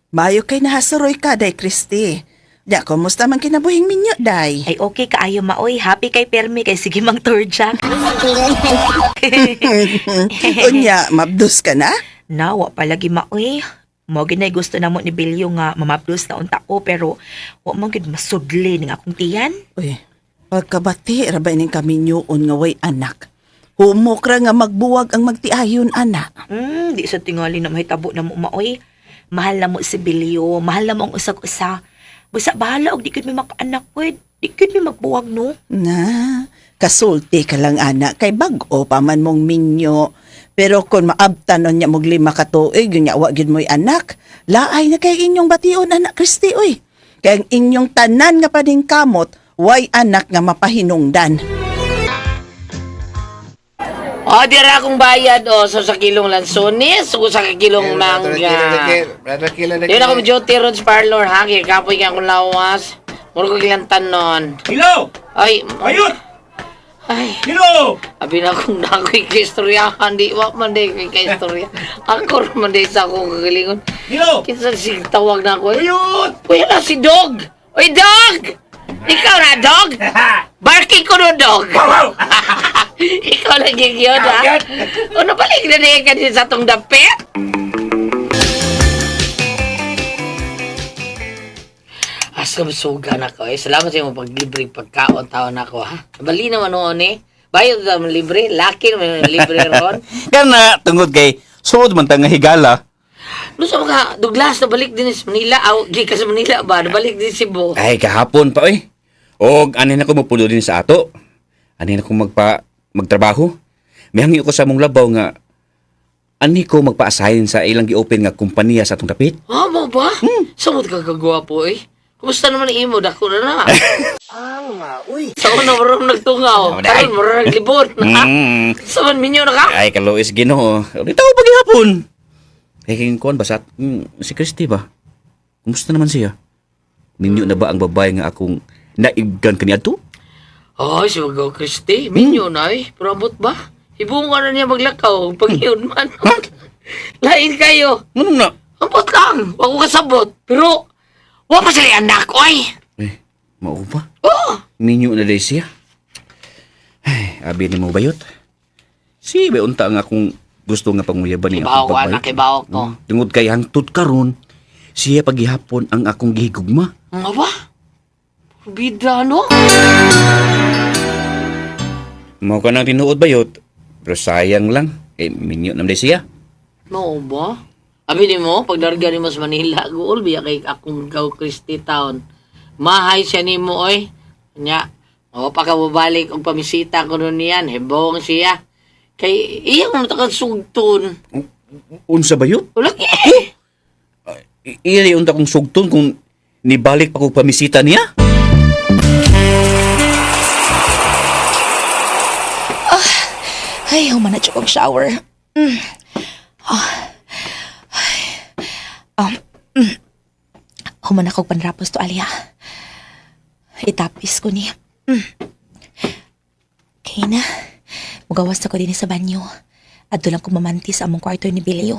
Mayo kay nahasuroy ka, Day Christy. Ya, kumusta man kinabuhing minyo, Day? Ay, okay kaayo maoy. Happy kay Permi kay sige mang tour Jack. Unya, mabdus ka na? Nawa palagi maoy. Mo ginay gusto na mo ni Bilyo nga mamabdos na unta ko pero wa man gid masudli ning akong tiyan. Uy, pagkabati rabay ning kaminyoon nga way anak. Humok ra nga magbuwag ang magtiayon, anak. Di sa tingali na mahitabo na mo maoy. Mahal na mo si Bilyo, mahal na mo ang usag-usa. Basta bahala og di gid mi makaanak pwed. Di gid mi magbuwag no. Na, Kasulti ka lang ana kay bag-o pa man mong minyo. Pero kung maabtanon niya mog 5 ka tuig, yun wa gyud mo'y anak. Laay na kay inyong bation anak Christy oy. Kay ang inyong tanan nga pading kamot, way anak nga mapahinungdan. O, dira akong bayad, o, sa kilong lansones, o sa kilong mangga. Yun ako duty ron sa parlor, ha? Kaya kapoy ka akong lawas. Muro ko kilang tanon. Hello! Ay, Ayun! ay. Hello! Abi na kung nako'y kaistoryahan, di wa man di ko'y kaistorya. Ako naman di sa akong kagalingon. Hello! Kinsa si tawag na ako. Ayun! Uy, na si Dog! Uy, Dog! Ikaw na, Dog? Barking ko no, Dog! Wow! Ikaw lagi yun, ha? Ano balik na niya ka din sa tong dapit? Asa masugan ako, eh. Salamat sa iyong paglibre pagkaon taon ako, ha? Bali naman noon, eh. Bayad naman libre, laki naman libre ron. Kana tungod kay sulod man ta nga higala. Doon sa mga Douglas, nabalik din sa Manila. Di ka sa Manila ba? Nabalik din si Cebu. Ay kahapon pa oy. Og anin ako mapulo din sa ato. Anin ako magtrabaho. Mihangi ko sa mong labaw nga ani ko magpa-assign sa ilang gi-open nga kompanya sa atong dapit. Mo ba? Samot ka kagwapo, eh. Kumusta naman imo? Dako na na. Sa una marang nagtungaw. Karon marang naglibot. Saman minyo na ka? Ay kaluis Ginoo. Dito ko paghihapon. Kaya kuan basat si Christy ba? Kumusta naman siya? Minyo na ba ang babae nga akong naigan kaniadto? Ay, si Magaw Christy. Minyo na, eh. Prabot ba? Ibunga na niya maglakaw. Pag-iyon man. Lain kayo. Ano na? Ambot lang. Wag ko kasabot. Pero, wag pa sila anak ko, ay. Mao ba? Oo. Minyo na day siya. Ay, abi ni mo bayot. Si ba unta nga akong gusto nga panguyaban ni Kibaw ko, anak. Kibaw ko. Tungod kay hangtod karon, siya paghihapon ang akong gihigugma. Nga ba? Bida, no? Mao ka nang tinuod bayot. Pero sayang lang. Minyo naman day siya. No ba? Abi ni mo, pag darga ni mo sa Manila, guol biya kay akong Gaw Christy Town. Mahay siya ni mo, oy. Nya, o pa ka babalik og pamisita ko nun niyan, hebong siya. Kay iyang matakag sugton. Unsa bayot? Wala eh. Iya unta kong sugton kung nibalik pa ko pamisita niya. Ay, human na siya kong shower. Human na kong panrapos to, Alia. Itapis ko niya. Kaya na, magawas ako din sa banyo. At doon lang ko mamantis among kwarto ni Bileo.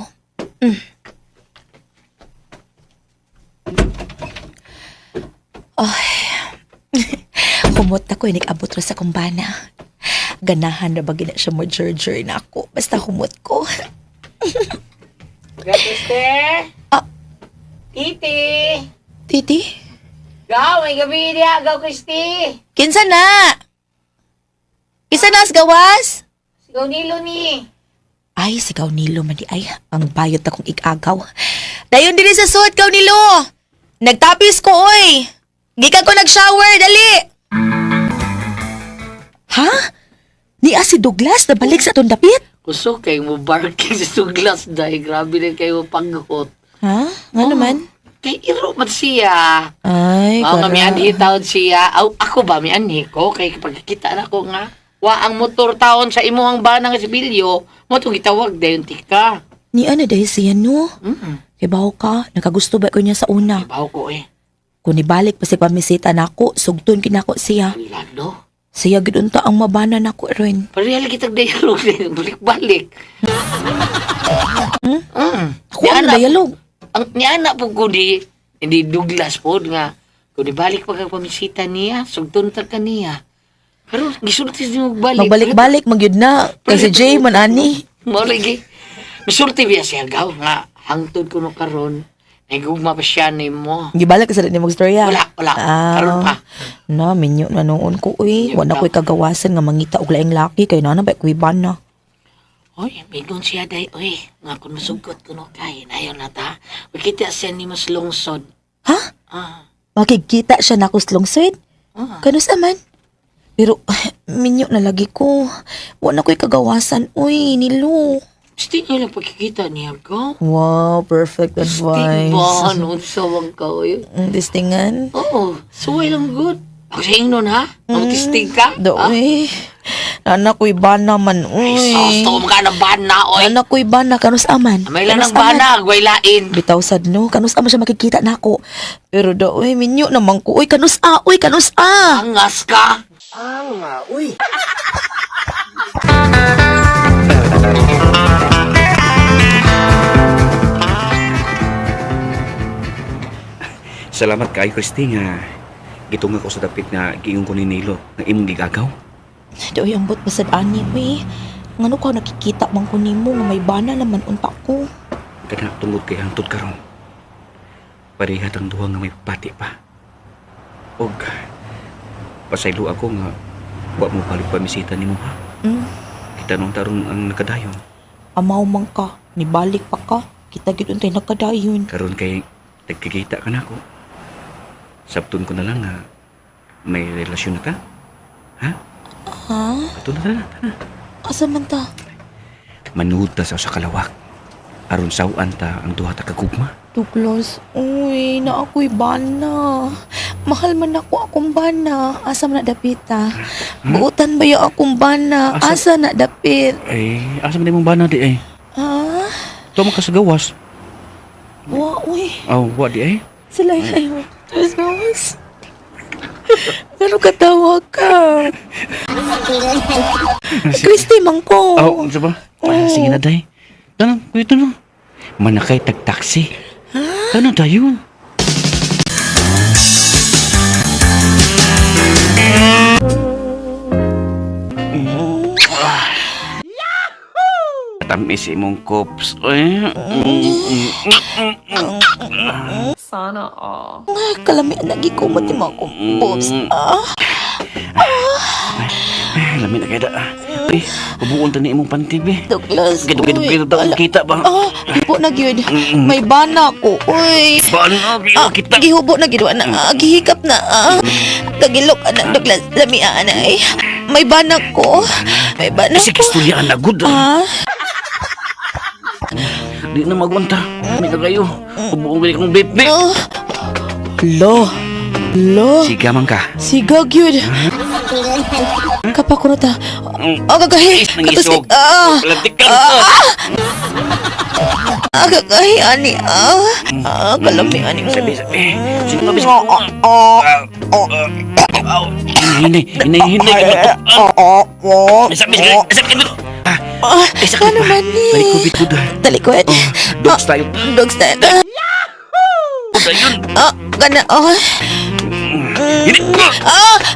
Humot na ko, abot ra sa kumbana. Ganahan na bagay na siya mo jer na ako. Basta humot ko. Gatuste? Titi? Titi? Gaw, may gabi niya, Gaw Christy. Kinsa na? Kinsa na as gawas? Sigaw nilo ni. Ay, sigaw nilo man di ay. Ang bayot akong ikagaw. Dayon din sa suot, gaw nilo. Nagtapis ko, oy. Gikan ko nag-shower, dali. Ha? Ni si Douglas na balik sa atong dapit? Gusto kay mo barking sa Douglas dahil grabe na kayo panggot. Ha? Nga naman? Kay iro man siya. Ay, nga may anhi taon siya. Ako ba may anhi ko? Kay pagkikita na ko nga. Wa ang motor taon sa imuhang bana nga si Bilyo. Mo itong gitawag dayon tika. Ni ano dahil siya no? Kay baho ka, nakagusto ba ko niya sa una? Baho ko eh. Kung nibalik pa si pamisita na ako, sugton kinako siya. Lalo? Siya gidunta ang mabana na ko rin. Parehal kitag dialog din. Balik-balik. Ako ang dialog. Ang niana po ko hindi Douglas po nga. Kung di balik pa kang pamisita niya, sugton ta ka niya. Pero gisulti din magbalik. Magbalik-balik, magyud na. Kasi Jay, man ani. Malagi. Misulti biya siya gaw nga. Hangtod ko no karon. Nagugma pa siya ni mo. Gibalik ka sa rin mong storya? Wala. Karon pa. Na, minyo na noon ko eh. Wala ko'y kagawasan nga mangita og laing laki. Kaya na ba ko'y ban na. Oy, migon siya day. Oy, nga kung masugot ko no kay. Nayon na ta. Makita siya ni mas lungsod. Ha? Makikita siya na kuslong sweet? Kanus aman? Pero, minyo na lagi ko. Wala ko'y kagawasan. Uy, nilo. Gusto niya lang pagkikita niya ka? Wow, perfect advice. Ba, ano sa wag ka, oy? Testingan? Oo, suway lang good. Ako sa nun, ha? Mag-testing ka? Uy. Anak ko'y bana man, uy. Sos, to mga na bana, oy. Anak ko'y bana, kanus aman. May lang ng bana, gwaylain. Bitaw sad no, kanus aman siya makikita na ako. Pero da, uy, minyo naman ko. Uy, kanus a, uy, kanus a. Angas ka. Uy. Salamat kay Christy nga gitung ako sa dapit nga giingon ko ni Nilo nga imong gigagaw. Da, uy, ambot basad ani, uy. Ngano ko nakikita man ko nimo nga may bana naman unta ko. Kana tungod kay hangtod karon. Parehat ang duha nga may pati pa. Og pasaylo ako nga wa mo palit pamisita nimo ha. Kita nung taron ang nakadayon. Amaw man ka, nibalik pa ka. Kita gid untay nakadayon. Karon kay nagkikita ka na ako. Sabton ko na lang nga may relasyon na ka. Ha? Ha? Ato na tana. Asa man ta? Manuod ta sa kalawak. Aron sawaan ta ang duha ta kagugma. Douglas, uy, na ako'y bana. Mahal man ako akong bana. Asa man na dapit ha? Buutan ba yung akong bana? Asa na dapit? Ay, asa man imong bana di ay? Ha? Tuwa man ka sa gawas. Wa, uy. Aw, wa di ay? Sila kayo. Mas. Pero katawa ka. Christy, mangko. Aw, ano ba? Sige na day. Tanong, ito na. Manakay tag-taxi. Ano tayo? Tamis imong kops. Sana all. Kalami lagi ko mati mo akong pops. Lami na kaya da. Ay, ubuon ta ni imong pantibi. Douglas, Gidugid ta ang kita ba? Gihubo na gyud. May bana ko. Uy. Bana kita. Gihubo na gyud na. Gihikap na. Kagilok ana Douglas. Lami ana ay. May bana ko. May bana ko. Sige, istulyaan na good. Di na magwanta. May na kayo. Ubuong bili kong baby. Lo. Siga man ka. Siga gyud. Kapakurota. Agagahi. Nangisog. Palatik ka. Agagahi ani. Kalami ani. Sabi. Sino nga bisa? Hinay. Sabi. Ano man ni? Talikubit ko dahil. Talikubit? Dogs tayo. Dogs tayo. Gana.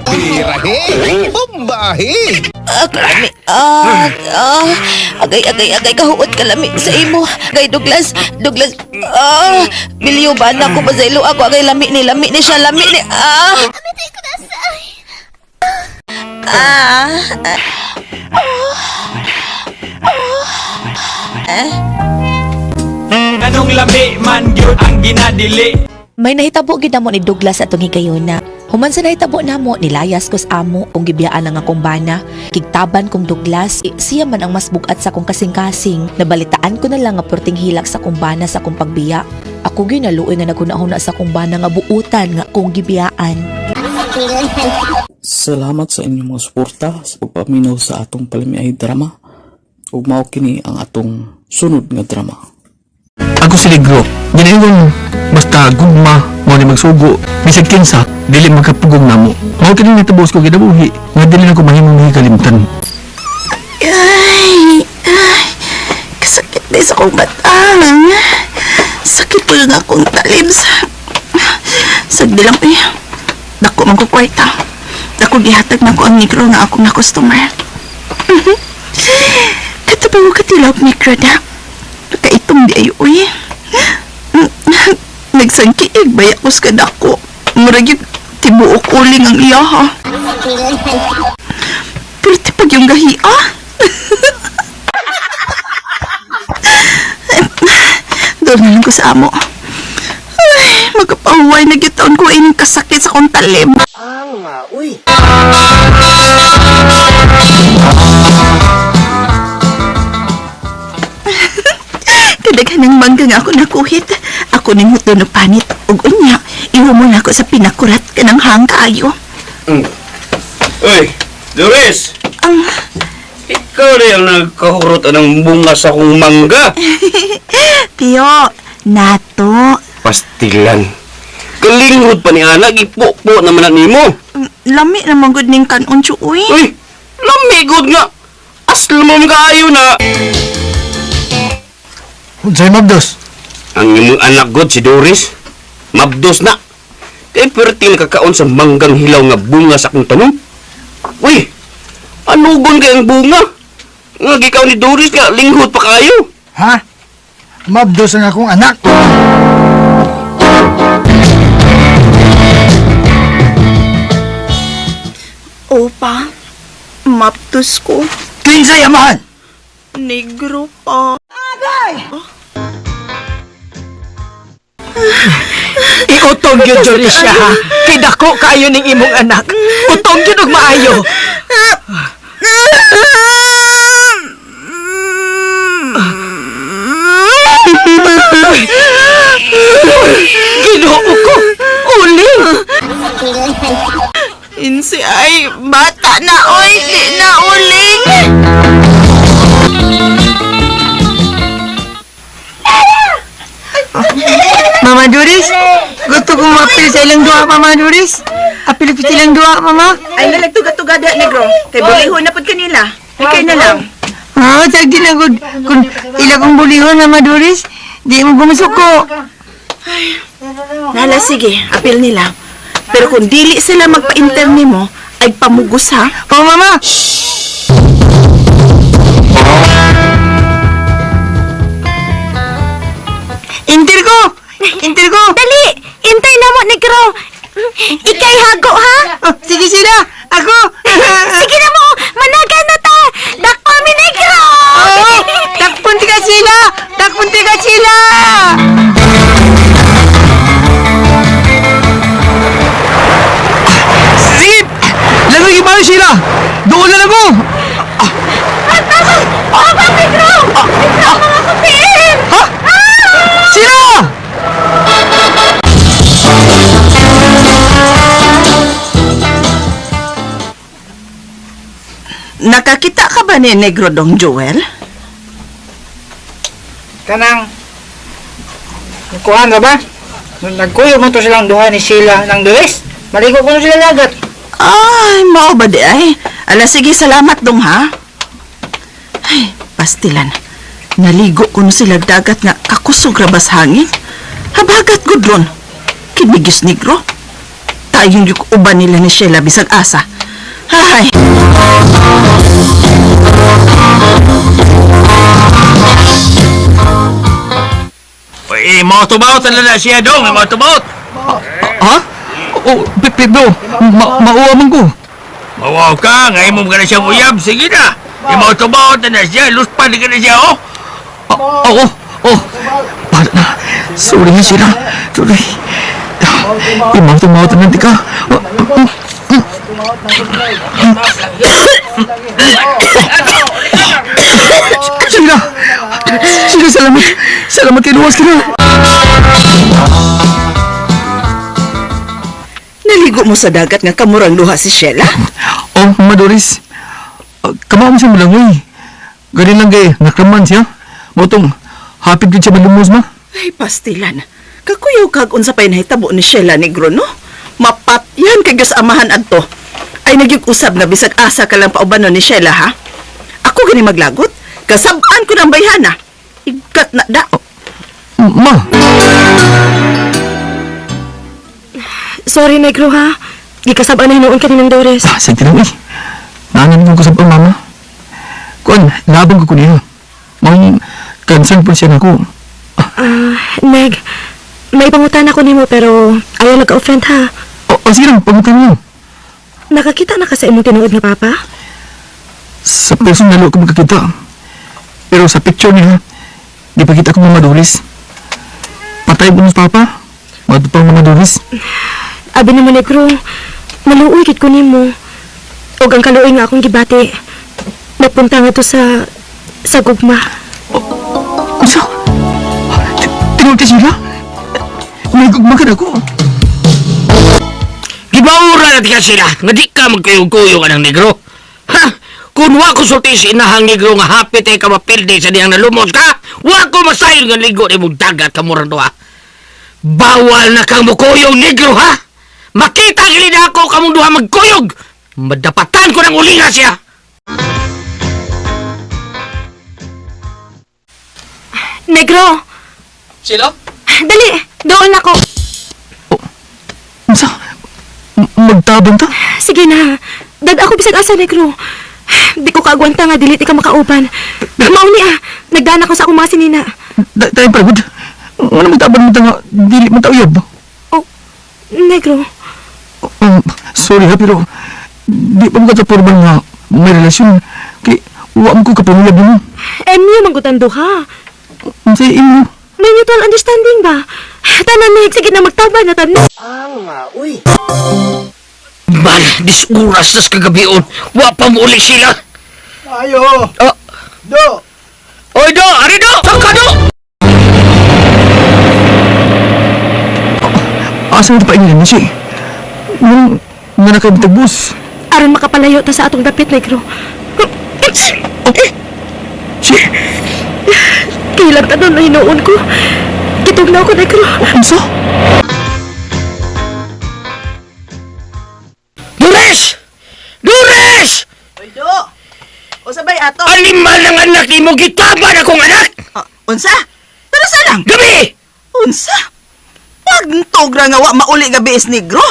Birahe! Bombahe! Kalami. Agay, kahuot kalami sa imo. Agay, Douglas. Biliyo ba na ko ba sa ilo? Ako agay lami ni siya. Lami ni. Anong lami man gyud ang ginadili. May nahitabo gid namo ni Douglas atong higayuna. Human sa nahitabo namo, nilayas ko sa amo kung gibiyaan ang akong bana. Kigtaban kong Douglas, siya man ang mas bugat sa akong kasing-kasing. Nabalitaan ko na lang nga perting hilak sa akong bana sa akong pagbiya. Ako ginaluoy nga nagunahuna sa akong bana nga buutan nga kung gibiyaan. Salamat sa inyong mga suporta sa pagpaminaw sa atong Palamiay drama. Ug mao kini ang atong sunod nga drama. Ako si Negro. Ginaingon basta gugma mo ni magsugo. Bisag kinsa, dili magkapugong namo. Mao kini natubos ko ginabuhi. Nga dili na ko mahimong kalimtan. Ay, kasakit din sa akong batang. Sakit po lang akong talib sagdi lang eh. Dako man ko kwarta. Dako gihatag na ko ang Negro nga akong na customer. Katabaw katilap Negro na. Kaitong di ayo uy. Nagsangkiig baya ko sa kadako. Murag tibuok uling ang iya ha. Pero tipag yung gahi Doon ko sa amo. Ay, magkapahuway na gitaon ko ining kasakit sa kong talim. Uy. Daghanang mangga nga ako nakuhit. Ako ning huto no panit. Ug unya, iwo mo na ako sa pinakurat ka ng hangkayo. Uy, Doris! Ikaw rin ang nagkahurot ng bunga sa kong mangga. Tiyo, nato. Pastilan. Kalingod pa ni Ana, gipo-po naman na nimo. Lami naman gud ning kanon uy. Uy, lamigod nga. Aslamom kaayo na. Unsay mabdos? Ang imong anak god si Doris, mabdos na. Kay perti nakakaon sa manggang hilaw nga bunga sa akong tanom. Uy, anugon kay ang bunga? Nga gikaw ni Doris nga linghod pa kayo. Ha? Mabdos ang akong anak. Opa, maptos ko. Kinsay amahan? Negro pa. Iutong yun, Dorisha, ha? Kidako kayo ning imong anak. Utong yun og maayo. Ginoo ko, uling. Insi ay bata na oy, di na uling. Mama Doris, gusto kong mapil sa ilang duwa, Mama Doris. Apil ko silang duwa, Mama. Ay nalagtuga-tugada, negro. Kay bulihon na pud kanila. Ikay na lang. Tagdi na gud. Kung ila kong bulihon, Mama Doris, di mo gumusuko. Nala, sige, apil nila. Pero kung dili sila magpa-interni mo, ay pamugos ha. Oh, Mama! Intir ko! Intir ko! Dali! Intay na mo, negro! Ikay hago, ha? Sige sila! Ako! Sige na mo! Managan na ta! Dakpa mi, negro! Takpunti ka sila! Takpunti ka sila! Sige! Lagay ibayo sila! Doon na ako! Abang, negro! Negro, mga kapin! Ha? Sila! Nakakita ka ba ni Negro Dong Joel? Kanang, kuhaan ka ba? Nagkuyo mo to silang duha ni Sheila ng Doris. Maligo ko na sila lagat. Ay, mao ba di ay? Ala, sige, salamat dong ha. Ay, pastilan. Naligo ko na sila dagat nga kakusog rabas hangin. Habagat gudron. Kinigis Negro. Tayong yung uban nila ni Sheila bisag asa. Ay. Uy, mau tubaw talaga siya dong, mau tubaw. Ha? Oh, pero, mauwa man ko. Mawaw ka, ngayon mo ka na siyang uyab, sige na. Mau tubaw na siya, luspan ka na siya, oh. Para na. Sorry nga sila. Sorry. Imang-tumawatan nanti ka. Sila! Sila, salamat! Salamat kayo luwas ka na! Naligo mo sa dagat nga kamurang luha si Sheila? Oh, Mama Doris. Kamao mo siya malangoy. Ganin lang kay nakraman siya. Motong, hapit ko siya malumos ma. Ay, pastilan. Kakuyaw kag unsa pay nahitabo ni Sheila Negro, no? Mapatyan kay Diyos amahan adto. Ay nagyug-usab nga bisag asa ka lang paubanon ni Sheila, ha? Ako gani maglagot. Kasabaan ko ng bayhana. Igat na da. Ma! Sorry, negro, ha? Gikasabaan na hinoon ka ni ng Doris. Sige lang eh. Nanan ko sa pang mama. Kuan, labang ko niya. Mang concern po siya na ko. Neg, may pangutan ako nimo pero ayaw nagka-offend, ha? Sige lang, pangutan mo. Nakakita na ka sa imong tinuod nga papa? Sa personal ko magkakita. Pero sa picture niya, di pa kita ko Mama Doris. Patay po ng papa. Matupang Mama Doris. Abi naman, negro, maluoy kit ko nimo. Og ang kaluoy nga akong gibati. Napunta nga to sa gugma. Tinawag ka sila? May gugmakan ako. Gibaura na ka sila, nga di ka magkuyog-kuyog ka ng negro. Ha? Kung wa ko sulti si inahang negro nga hapit ay ka mapilde sa diyang nalumos ka, wa ko masayon nga ligo ni mong dagat ka murang doha. Bawal na kang mukuyog negro, ha? Makita ang ilina ako kamong duha magkuyog. Madapatan ko ng ulinga siya. Negro! Sila? Dali! Doon ako! Masa? Magtabang ta? Sige na. Dad ako bisag asa, Negro. Di ko kaagwanta nga, dili di ka makauban. Mauni nagdana ko sa akong mga sinina. Tayo paragod. Ano magtabang mo ta nga, dili mo ta uyab? Oh, Negro. Sorry ha, pero di pa mo katapurban nga may relasyon. Kaya wa mo ko kapamilya mo. Emyo, manggutan duha. Sa imo. May mutual understanding ba? Tanan na, sige na magtabay na tanan. Uy. Bala, oras nas kagabion. Wa pa mo uli sila. Ayo. Oh. Do. Oy, Do! Ari, Do! Saka, Do! Asa mo pa ingin siya? Nung nanakay tagbus. Aron makapalayo ta sa atong dapit, Negro. Siya? Kailan ta doon na hinuon ko. Kitugnaw ko, Negro. Unsa? Dores! Dores! Oy, Do! O sabay ato? Aliman ng anak ni mo, gitaban akong anak! Unsa? Pero sa lang? Gabi! Unsa? Pagtugra nga wa mauli gabi is negro?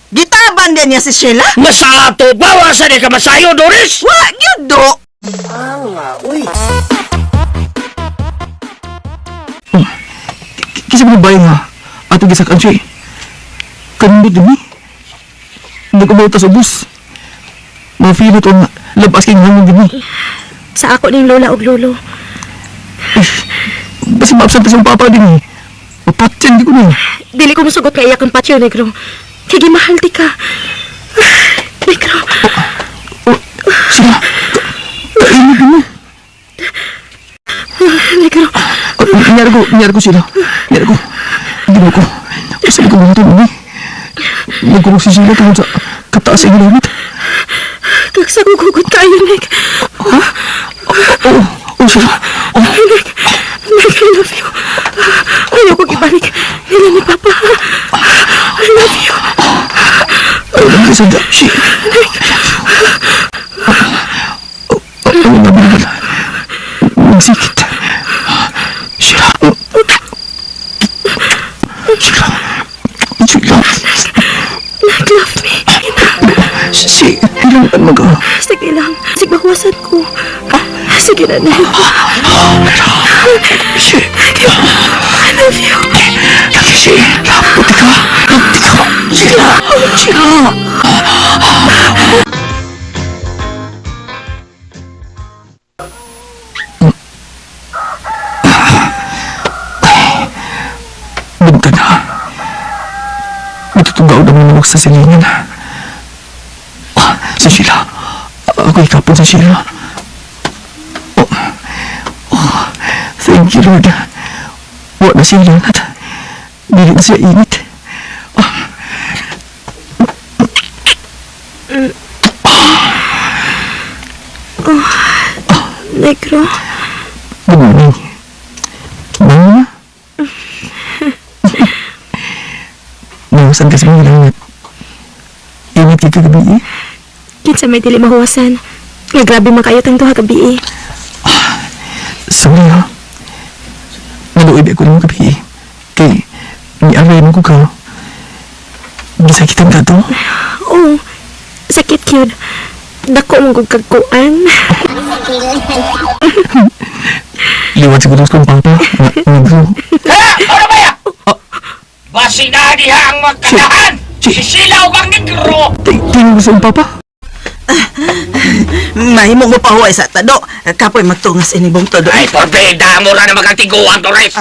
Gitaban din niya si Sheila? Masato! Bawasan ka masayo, Doris! Wa, yun, Do! Uy. Kisa mo ba nga ato gisakan siya? Kanindot din eh. Nag-umaw ta sa bus. Mga feel ito nga labas kayong hangin din eh. Sa ako ning lola og lolo. Basi maabsent sa papa din eh. Mapatyan di ko na. Dili ko musugot nga iyak ang patio, Negro. Kaya mahal di ka. Negro. Sila, kainit mo. Negro. Nyari ko sila. Nyari ko. Hindi mo ko. Sabi ko mga ito eh. Nagkurog si Sila tungkol sa kataas ang ginamit. Nagsagugugot kayo, Nek. Ha? Oo, Sila. Nek, I love you. Ayoko ibalik nila ni Papa. I love you. Ayun ang isang si. Ayun na binigyan. Magsikit. Sila. Sila. Sila. Love me. Si, ilang ka mag- Sige lang. Sige, bawasan ko. Sige na, Nek. Si. I love you. Si. Buti ka. Sila. Sila. Banta na. Matutugaw na mo sa silingan. Si Sheila. Ako ikapon sa Sheila. Thank you, Lord. Wala na siya at dili na siya init. Negro. Good morning. Mama? Nahusan kasi mga langit. Init ka kagabi eh. Kinsa may dili mahuwasan. Nga grabe makayo tang duha gabi eh. Sorry ha. Naluib ako ng gabi eh. Kay, niaray mo ko ka. Gisakitan ka to? Oo. Sakit yun. Dako mong kagkuan. Liwat siguro sa kong papa. Nagro. Ha! Ano ba yan? Basi na diha ang magkadahan! Sisilaw kang negro! Tingin ko sa kong papa. Mahimo mo pahuway sa tado. Kapoy magtungas inibong todo. Ay, porbeda mo na magkatiguan, Torres!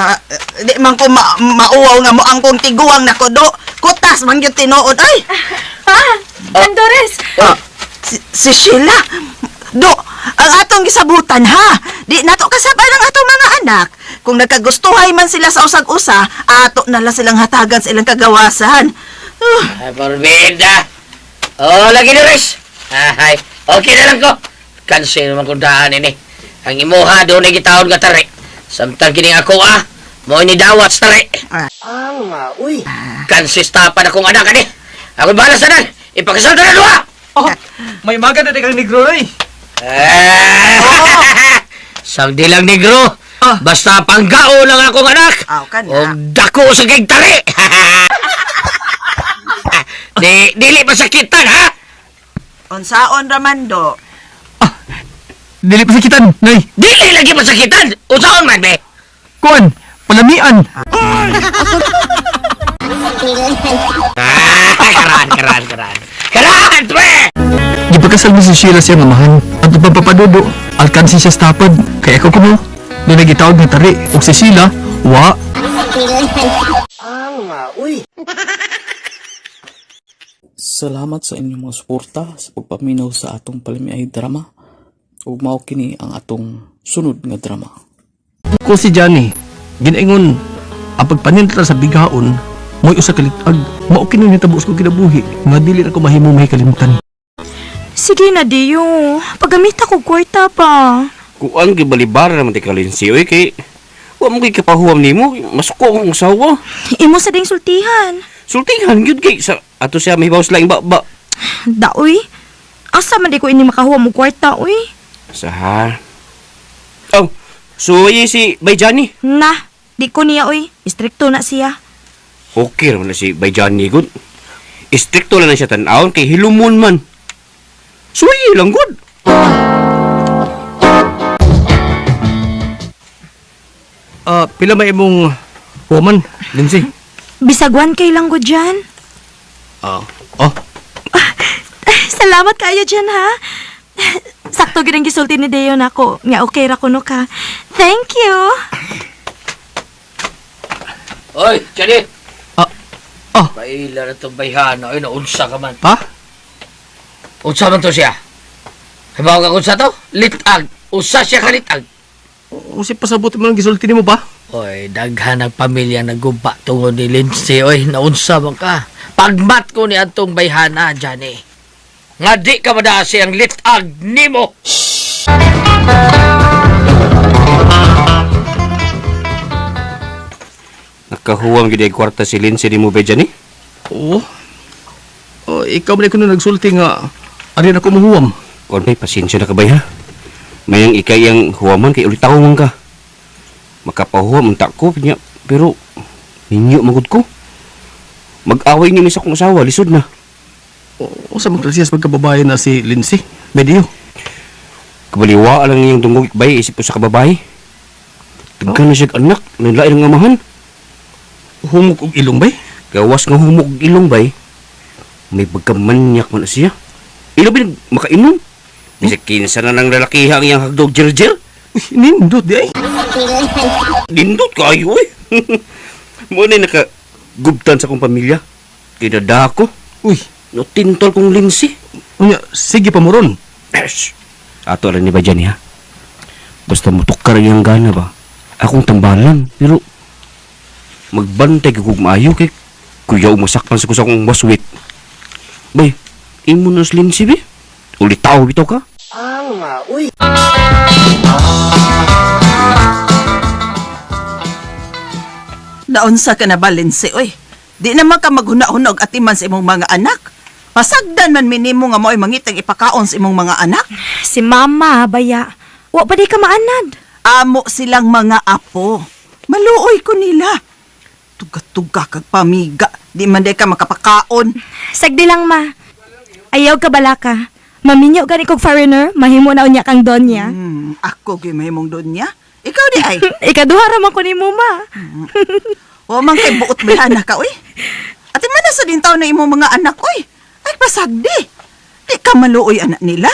Di man ko mauwaw nga mo ang kong tiguang na ko, Do. Kutas man yung tinuod. Ay! Andores! Si Sheila. Do, ang atong gisabutan ha. Di nato kasabay ng atong mga anak. Kung nagkagustuhay man sila sa usag-usa, ato na lang silang hatagan sa ilang kagawasan. Ay, porbida. Oh, lagi na res. Ay, okay na lang ko. Kansi naman kung daan ini. Ang imuha doon ay gitawon ka tari. Samtang kining ako mo ni dawat sa tari. Uy. Kansis tapan akong anak ani. Ako bahala sa nan. Ipakasal na duha. Oh, may maga na kang negro eh. Sang di lang negro. Basta panggao lang akong anak. O dako sa kay tari. Dili masakitan ha. Unsaon Ramando? Dili pa sakitan, nay. Dili lagi masakitan. Usaon man be. Kuan, palamian. Karan, pre! Gipagkasal mo si Sheila siya mamahan. At papapadudo, alkansi siya sa tapad. Kaya ako kumo. Doon nagitawag ng tari. O si Sheila, wa. Uy. Salamat sa inyong mga suporta sa pagpaminaw sa atong Palamiay drama. Ug mao kini ang atong sunod nga drama. Ko si Johnny, ginaingon, ang pagpanintra sa bigaon, mo'y usa kalitag. Mao kini nitabos ko kinabuhi, nga dili na ko mahimo may kalimutan. Sige na, Dio. Paggamita ko kwarta pa. Kuan gibalibara naman ti Kalinsi oy kay wa mo kay kapahuam nimo, masuko ang usawa. Imo sa ding sultihan. Sultihan gyud kay sa ato siya mahibaw sa laing ba. Daoy. Asa man di ko ini makahuwa mo kwarta, uy. Sahar. Oh, so si Bayjani. Na, di ko niya, uy. Istrikto na siya. Okay naman na si Bayjani gud. Istrikto lang na siya tan-awon kay hilumon man. Suyi lang gud. Pila may imong woman, Lindsay? Bisagwan kay lang ko dyan. Salamat kayo dyan, ha? Sakto ginang gisulti ni Deo na ako. Nga okay ra kuno ka. Thank you. Oy, Johnny. Baila na itong bayhana. Ay, naunsa ka man. Ha? Unsa man to siya? Habaw ka unsa to? Litag. Usa siya ka litag. Usi pasabot mo ng gisulti nimo ba? Oy, daghan ang pamilya nagguba tungod ni Lindsay. Oy, naunsa man ka. Pagmat ko ni atong bayhana, Johnny. Nga di ka madasi ang litag nimo. Nakahuwam gid ay kwarta si Lindsay nimo Bayjani? Oo. Ikaw man ko nagsulti nga ari na ko mahuwam. Kon may pasensya na ka bay ha. Mayang ikay ang huwaman kay ulit tawo man ka. Makapahuwam unta ko niya pero ninyo magud ko. Mag-away ni sa kong asawa lisod na. O sa mga klasiyas pagkababae na si Lindsay, Medio. Kabaliwa lang niyang dungog bay isip ko sa kababae. Tagkan na siya anak, nalain ng amahan. Humog og ilong bay? Gawas nga humog og ilong bay. May pagkamanyak man na siya. Ilabi makainom. Bisa kinsa na ng lalakiha ang iyang hagdog jerjer. Nindot di ay. Nindot kayo eh. Muna nakagubtan sa kong pamilya. Kinada ko. Uy. No tintol kong Lindsay. Unya, sige pa mo ron. Ato lang ni ba dyan ha? Basta mutukar yung gana ba? Akong tambalan. Pero magbantay kag maayo kay kuya umasakpan sa kusang waswit. Bay, imo na si Lindsay be? Ulit tao bitaw ka? Uy. Naunsa ka na ba, Lindsay, oy? Di naman ka maghuna-hunog at iman sa imong mga anak. Pasagdan man minimo nga mo'y mangitag ipakaon sa imong mga anak. Si Mama, baya. Wa pa di ka maanad. Amo silang mga apo. Maluoy ko nila. Tuga-tuga kag pamiga. Di man day ka makapakaon. Sagdi lang, ma. Ayaw ka bala ka. Maminyo gani kog foreigner, mahimo na unya kang donya. Ako gyud mahimong donya. Ikaw di ay. Ikaduha ra man ko nimo, ma. O man kay buot bilana ka, oy. Ati man na sa dintaw na imong mga anak, oy. Ay pasagdi. Di ka maluoy anak nila.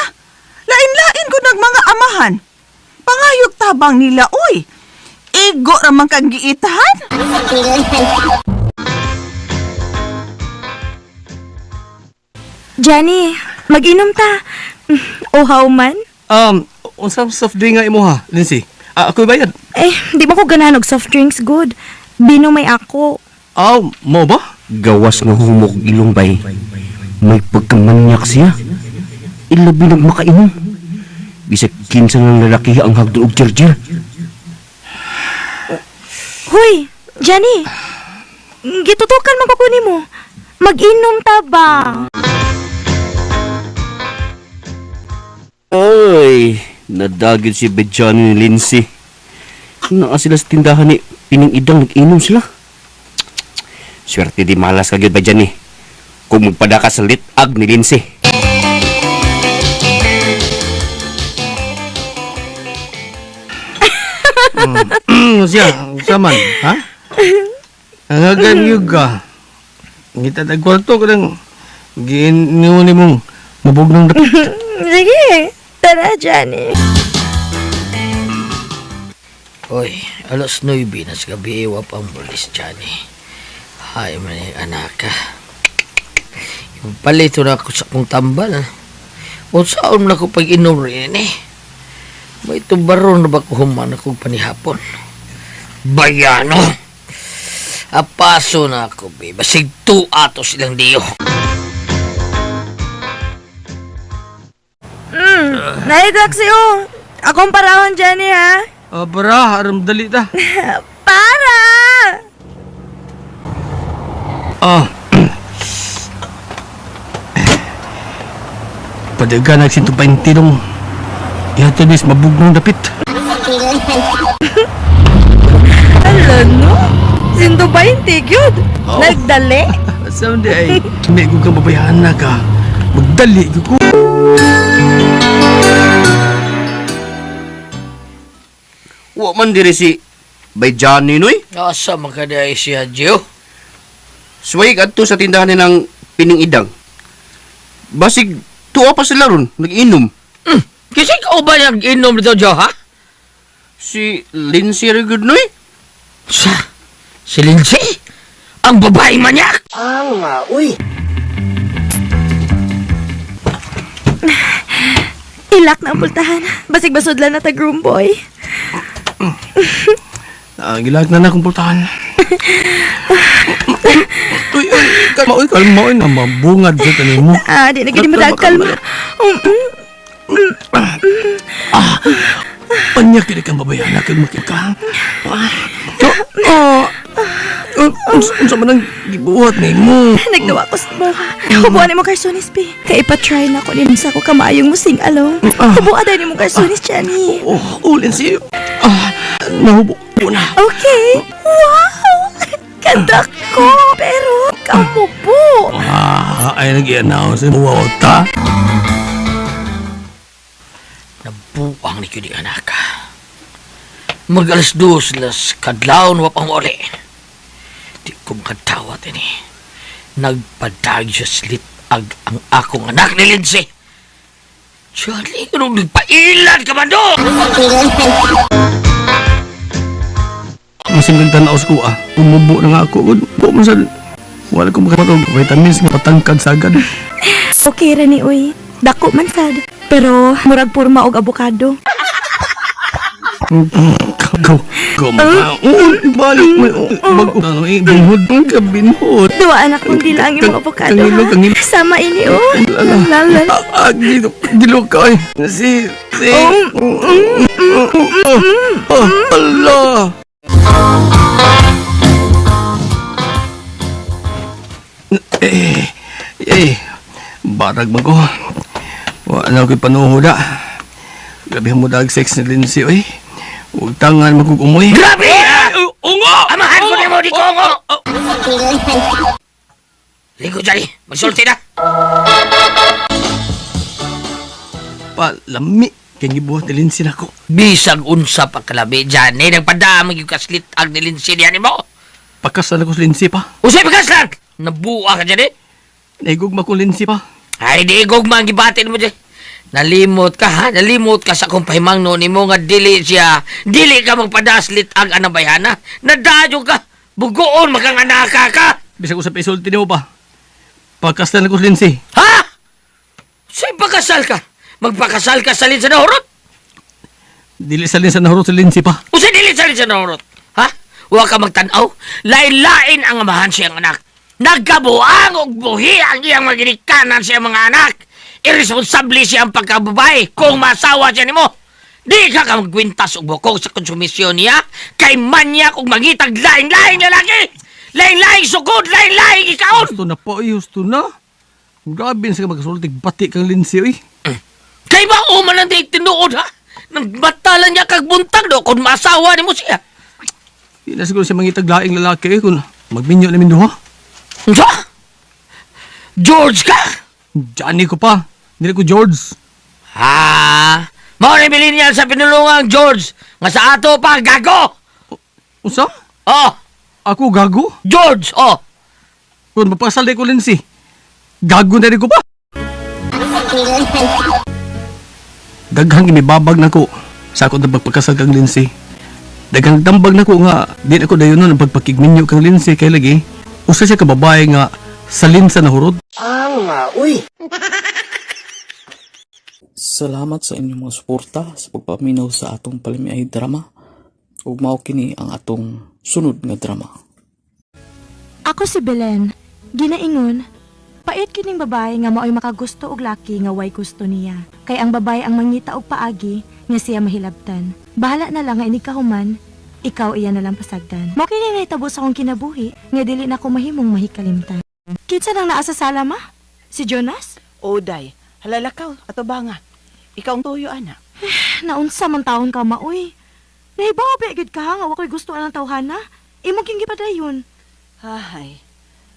Lain-lain ko ng mga amahan. Pangayog tabang nila, oy. Igo ramang kang giitahan. Johnny, mag-inom ta. Uhaw man. Unsang soft drink nga imo ha, Lindsay? Ako bayad. Di ba ko ganahan og soft drinks, good? Binumay ako. Mo ba? Gawas nga humog ilong bay. May pagkamanyak siya. Ilabi nagmakainom. Bisag kinsa ng lalaki ang hagdo og charger. Hoy, Johnny. Gitutukan man ko mo. Mag-inom ta ba? Ay, nadagid si Bejani ni Lindsay. Naa sila sa tindahan ni Pining Idang, nag-inom sila. Swerte di malas kagid Bejani kung magpadaka sa litag ni Lindsay. Siya, saman, ha? Hangagan yuga. Ngita tagkwarto ko lang. Giniwani mong mabugnong dapit. Sige, tara, Johnny. Hoy, alas 9 na sa gabi, wapang bulis, Johnny. Hay, may anak ka. Yung palito na ako sa kong tambal. O saan na ako pag-inom rin eh. May tubaron na ba ko human akong panihapon? Bayano! Apaso na ako, be. Basig 2 ato silang diyo. Naidaksi oh. Akong parahon, Johnny, ha? Para, aram dali ta. Para! Padaga nagsintupain tilong. Ihato bis mabugnong dapit. Ano, no? Sindo ba yung tigyod? Nagdali? Someday, may ko kang babayahan na ka. Magdali ko. Wa man diri si Bejani noy. Asa makadaya siya, Gio? Suway adto sa tindahan ng Pining Idang. Basig tuwa pa sila ron, nag-inom. Kasi ikaw ba nag-inom dito, Gio, ha? Si Lindsay Rigud noy. Si Lindsay? Ang babae manyak? Nga, uy. Ilak na ang pultahan. Basig basudlan na ta groom boy. Gilag na akong pultahan. Uy, kalma, na mabungad sa tanin mo. Di na gini madagkalma. Panyak kini kang babayan na kang makika. Unsa man ang gibuhat ni mo? Nagdawa ko sa buha. Hubuan ni mo karsonis, P. Kaya ipa-try na ko din sa ko kamayong musing along. Hubuan din ni mo karsonis, Johnny. Ulin siyo. Nahubo na. Okay. Wow! Ganda ko. Pero, kamo po. Ay nag-i-announce. Wow, ta. Nabuang ni Kudi anak. Mag-alas 2 las kadlaw wapang uli. Di ko makatawat ini. Nagpadag siya slitag ang akong anak ni Lindsay. Charlie, anong nagpailan ka man doon? Masing nagtanaw sa kuha. Umubo na nga ako. Buo man sa... Wala ko makapatog. Vitamins nga patangkad sa agad. Okay, Rani, uy. Dako man sad. Pero, murag purma og abokado. Go, balik mo. Bago, binhod ng kabinhod. Dua anak kong dila ang imong abokado, Kangilo. Sama ini, oh. Lalan. Gilo ka, eh. Allah. Barag man ko. Wala ko'y panuhod, Grabe mo dag sex na Lindsay, oy. Huwag tangan magkukumoy. Grabe! Ungo! Amahan ko na mo di ko, ungo! Ligo, Johnny. Magsulti na. Palami. Kaya gibuhat ni Lindsay na ko. Bisag unsa pa kalabi, Johnny. Nagpadamag yung kaslit ang ni Lindsay niyan mo. Pakasal ako sa Lindsay pa. Usay pakaslan! Nabuwa ka, Johnny. Naigugma ko Lindsay pa. Ay, di igugma ang gibatin mo, Johnny. Nalimot ka, ha? Nalimot ka sa kong pahimangno ni mo nga dili siya. Dili ka magpadaslit ang anabayana. Nadayo ka. Bugoon, maganganaka ka. Bisag ko sa isulti mo pa. Pakasal ako sa Lindsay. Ha? Say, pakasal ka? Magpakasal ka sa Lindsay na horot? Dili sa linsa nahurot sa linsi pa. Usa dili sa nahurot. Ha? Wa ka magtan-aw. Lain-lain ang amahan siyang anak. Nagkabuang og buhi ang iyang maginikanan siyang mga anak. Irresponsable siya ang pagkababae kung masawa siya nimo. Di ka magkwintas og bukog sa konsumisyon niya kay manyak og mangitag lain-laing lalaki. Lain-laing sugod, lain-laing ikaon. Husto na po, husto na. Grabe na sa magkasultig bati kang linsi, oy. Kay ba uman ang di tinuod, ha? Nagbatalan niya kag buntag do kung masawa nimo siya. Di na siguro siya mangitag laing lalaki, kung magminyo namin duha. Unsa? George ka? Johnny ko pa. Hindi ko George. Ha? Mao ni millennial sa pinulungang George. Nga sa ato pa, gago! Usa? Oh! Ako gago? George, oh! Kung mapasal ko linsi, gago na rin ko pa. Daghang imibabag na ko sa ako na pagpagkasal kang linsi. Daghang tambag na ko nga, di na ko dayon nun ang pagpakigminyo kang linsi kay lagi. Usa siya kababae nga sa linsa na hurot. uy! Salamat sa inyong mga suporta sa pagpaminaw sa atong Palamiay Drama. Ug mao kini ang atong sunod nga drama. Ako si Belen. Ginaingon, pait kining babae nga maoy makagusto og laki nga way gusto niya. Kay ang babae ang mangita og paagi nga siya mahilabtan. Bahala na lang nga ini kahuman, ikaw iya na lang pasagdan. Mao kini nahitabo sa akong kinabuhi nga dili na ko mahimong mahikalimtan. Kinsa nang naa sa sala ma? Si Jonas? Oday, halalakaw, ato ba nga? Ikaw ang tuyo, anak. Naunsa man taon ka maoy. Nahibawa gid ka nga wakoy gusto anang tawhana. Imo king gipadayon. Ay,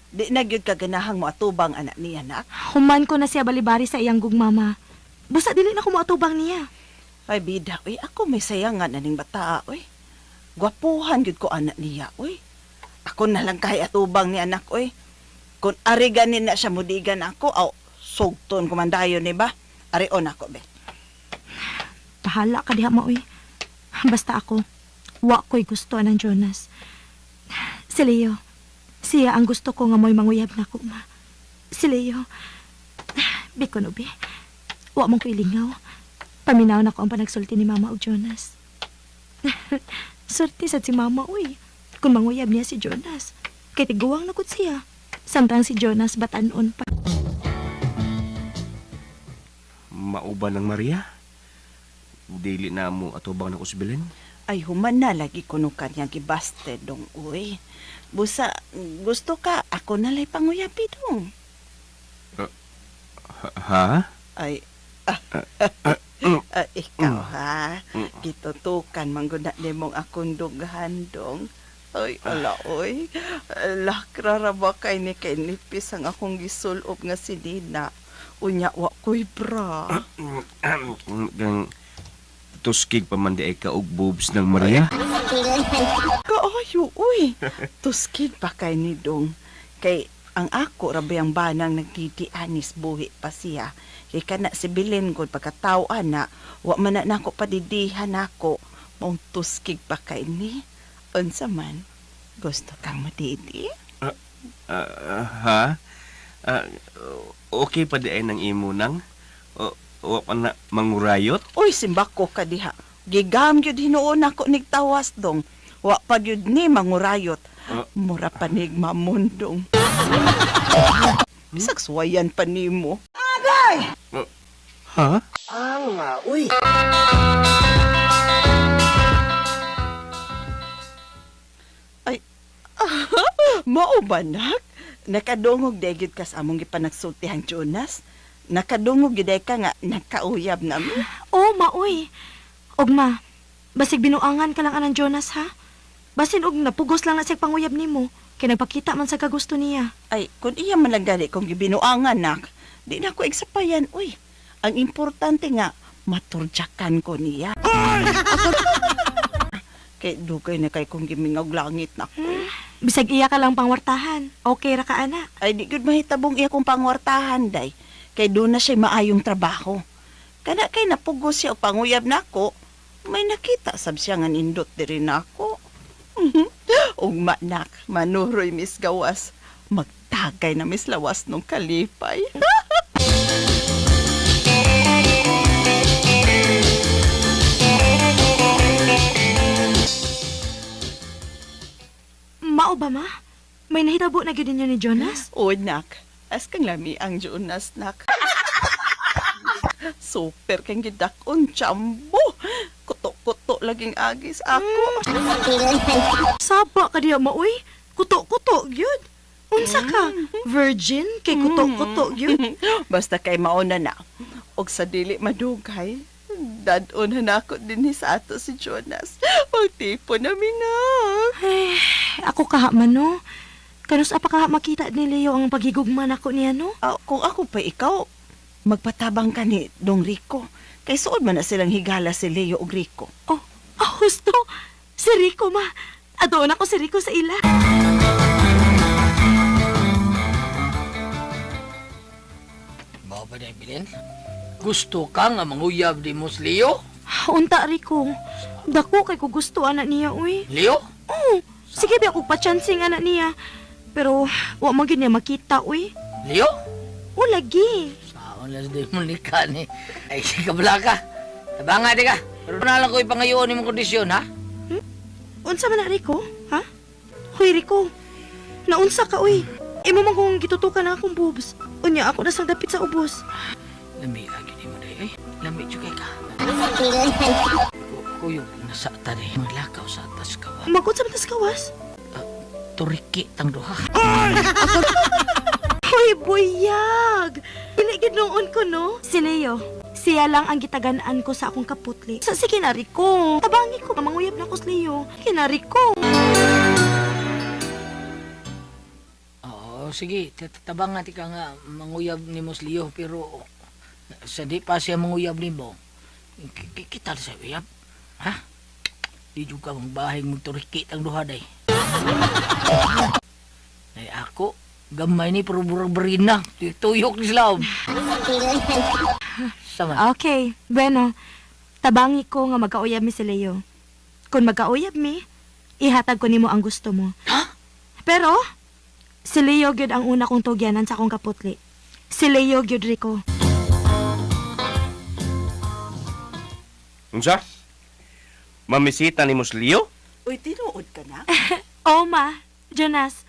di na gyud kaganahang mo atubang anak niya, anak. Human ko na siya balibari sa iyang gugmama. Busa dili na ko moatubang niya. Ay, bida, uy, ako may sayangan na ning bata, uy. Gwapuhan gyud ko anak niya, uy. Ako na lang kay atubang ni anak, uy. Kung ariganin na siya mudigan ako, aw, sugton kumandayon ni ba? Arion ako, be. Bahala ka diha maoy. Basta ako, wa ko'y gusto ng Jonas. Si Leo, siya ang gusto ko nga mo'y manguyab na ko, ma. Si Leo, biko no, be. Wa mong ko'y lingaw. Paminaw na ko ang panagsulti ni Mama o Jonas. Sorti sad si Mama, uy. Kung manguyab niya si Jonas, kay tiguwang nakot siya. Samtang si Jonas batanon pa. Mauban ng Maria? Dili na mo atubang na kusbilen? Ay, human na lagi kuno kanya gibaste dong, uy. Busa, gusto ka, ako na lay panguyapi dong. Ha? Ay, ikaw ha, gitutukan mangguna ni mong akong dughan dong. Ay, ala, oy. Lakrara ba kay ni kay nipis ang akong gisulob nga si Nina. Unya, wa ko'y bra. Gang tuskig pa man di ay kaog boobs ng Maria? Kaayo, uy. Tuskid pa kay ni Dong. Kay ang ako rabi ang banang nagtitianis buhi pa siya. Kay kana si Belen ko pagkatawaan na wa man na ako padidihan ako. Mong tuskig pa kay ni. Unsa man, gusto kang madidi? Ha? Okay pa di ay nang imo nang? O na mangurayot? Uy, simbako ka diha. Gigam gyud hinuon ako nigtawas dong. Wa pa gyud ni mangurayot. Mura pa nig mamundong. Bisag suwayan pa nimo. Agay! Ha? Uy. Ay, mao ba nak? Nakadungog degid ka sa among gipanagsultihang Jonas. Nakadungog gyud ka nga nakauyab nami. Oh, maoy. Ogma, basig binuangan ka lang anang Jonas, ha? Basin og napugos lang na siya panguyab nimo. Kaya nagpakita man sa kagusto niya. Ay, kung iya man lang gali kung gibinuangan nak, di na ko eksapayan, uy. Ang importante nga, maturjakan ko niya. Kay dugay na kay kung gimingog langit na ko. Bisag iya ka lang pangwartahan. Okay ra ka, anak. Ay, di gud mahitabong iya kong pangwartahan, day. Kay doon na siya maayong trabaho. Kana kay napugos siya o panguyab na ako, may nakita sab siya nga nindot diri na ako. Ugma nak, manuroy mis gawas. Magtagay na mis lawas nung kalipay. Mao ba, ma? May nahitabo na gyud ninyo ni Jonas? O, nak. As kang lami ang Jonas, nak. Super kang gidakon, chambo. Kuto-kuto laging agis ako. Saba ka diya, maoy. Kuto-kuto gyud. Unsa ka? Virgin kay kuto-kuto gyud. Basta kay mauna na. Og sa dili madugay, dadon na ako din sa ato si Jonas. Magtipo na minak. Ay, ako kaha man, no? Kanus apa kaha makita ni Leo ang pagigugman ako niya, no? Kung ako pa ikaw, magpatabang ka ni Dong Rico. Kay suod man na silang higala si Leo ug Rico. Oh, gusto. Si Rico, ma. Adoon ako si Rico sa ila. Mao ba na, Belen? Gusto ka nga manguyab di mo si Leo? Unta, Rico. Dako kay ko gusto anak niya, uy. Leo? Oo. Sige, ba ako pa-chancing anak niya. Pero, wa mo gid niya makita, uy. Leo? O, lagi. Saon lang di mo nika ni. Ay, kabala ka. Tabanga di ka. Pero na lang ko ipangayoon ni mong kondisyon, ha? Unsa man na, Rico? Ha? Hoy, Rico. Naunsa ka, uy. Imo man kung gitutukan na akong boobs. Unya, ako na sang dapit sa ubos. Lami lagi ni mo day. Ay, lami jugay ka. Kuyog nasa tani. Maglakaw sa atas kawa. Magkot sa matas kawas? Turiki tang duha. Hoy, buyag! Piligid noon ko, no? Si Leo. Siya lang ang gitaganaan ko sa akong kaputli. Sa si kinari ko. Tabangi ko, manguyab na ko si Leo. Kinari ko. Oo, sige. Tabangan ti ka nga manguyab ni Mos Leo. Pero sa di pa siya manguyab ni mo, kita sa uyab. Ha? Di juga mong bahay mong turiki tang duha day. Ay ako, gamay ni pero burag-barin na. Tuyok ni Slav. Sama. Okay, bueno. Tabangi ko nga magkauyab mi si Leo. Kung magkauyab mi, ihatag ko nimo ang gusto mo. Ha? Pero, si Leo gyud ang una kong tugyanan sa akong kaputli. Si Leo gyud, Rico. Unsa? Mamisita ni Mos Leo? Uy, tinuod ka na? Oo, ma. Jonas.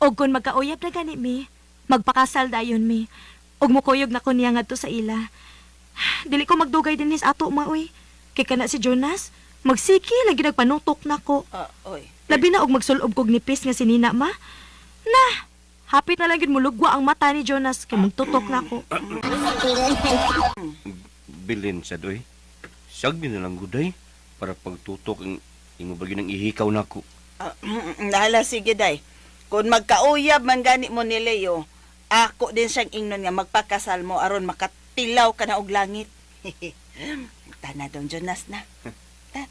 Og kung magkauyab na gani mi, magpakasal dayon mi. Og mukuyog na ko niya ngadto sa ila. Dili ko magdugay din sa ato, ma, uy. Kay kana si Jonas, magsiki lagi nagpanutok na ko. Oy. Labi na og magsulob kog nipis nga sinina, ma. Na, hapit na lang gid mulugwa ang mata ni Jonas kay magtutok na ko. Bilin sa doy. Sagdi na lang guday para pagtutok ang ingubagi ng ihikaw nako. Nala, sige, day. Kung magkauyab man gani mo ni Leo, ako din siyang ingnon nga magpakasal mo aron makatilaw ka na og langit. Tana dong, Jonas na. Ta.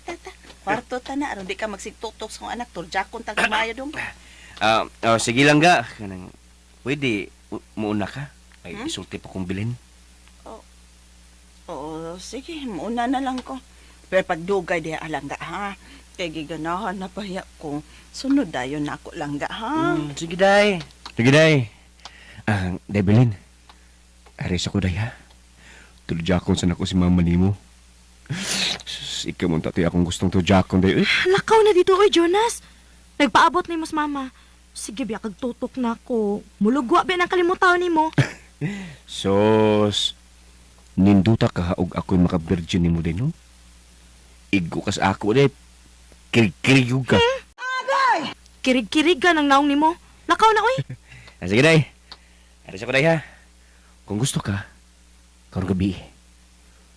Kwarto ta na, aron di ka magsigtutok sa kong anak. Turjakon tang kumaya dong. Sige lang ga. Kanang, pwede, muuna ka. Ay, isulti pa kong bilin. Oo, sige, muna na lang ko. Pero pagdugay di alangga, ha? Kaya giganahan na pahiya ko. Sunod dayon na ako langga, ha? Sige, day. Sige, day. Day, bilin. Aris ako, day, ha? Tuljakon sa nako si mama ni mo. Ikaw mong tatoy akong gustong tuljakon, day. Lakaw na dito, oy, Jonas. Nagpaabot ni mos mama. Sige, biya, kagtutok na ko. Mulugwa, biya, nang kalimutaw ni mo. Sos... Ninduta ka og ako'y maka-virgin ni mo din, no? Igo ka sa ako, day. Kirig-kirig ka. Kirig-kirig ka ng naong ni mo. Lakaw na, oy. Sige, day. Aris ako, day, ha? Kung gusto ka, karong gabi,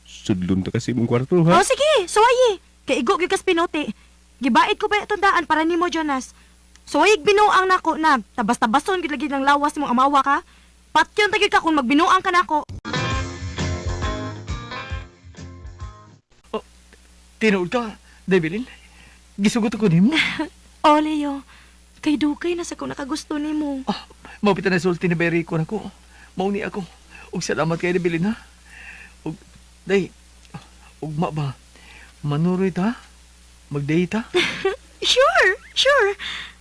sudlon ta kasi mong kwarto, ha? Oh, sige. Suwayi. Kay igo gikas pinote. Gibait ko ba itong daan para ni mo, Jonas? Suwayig binuang nako na. Tabas-tabason gid lagi ng lawas mong amawa ka. Patyon tagid ka kung magbinuang ka nako. Tinuod ka, Debilin. Gisugot ako ni mo. O, Leo. Kay dugay na sa kung nakagusto ni mo. Mapita na sulti ni Berry ko na ko. Mauni ako. Ug salamat kay Debilin, ha? Ug, day, ugma ba? Manuroy ta? Mag-date ta? Sure.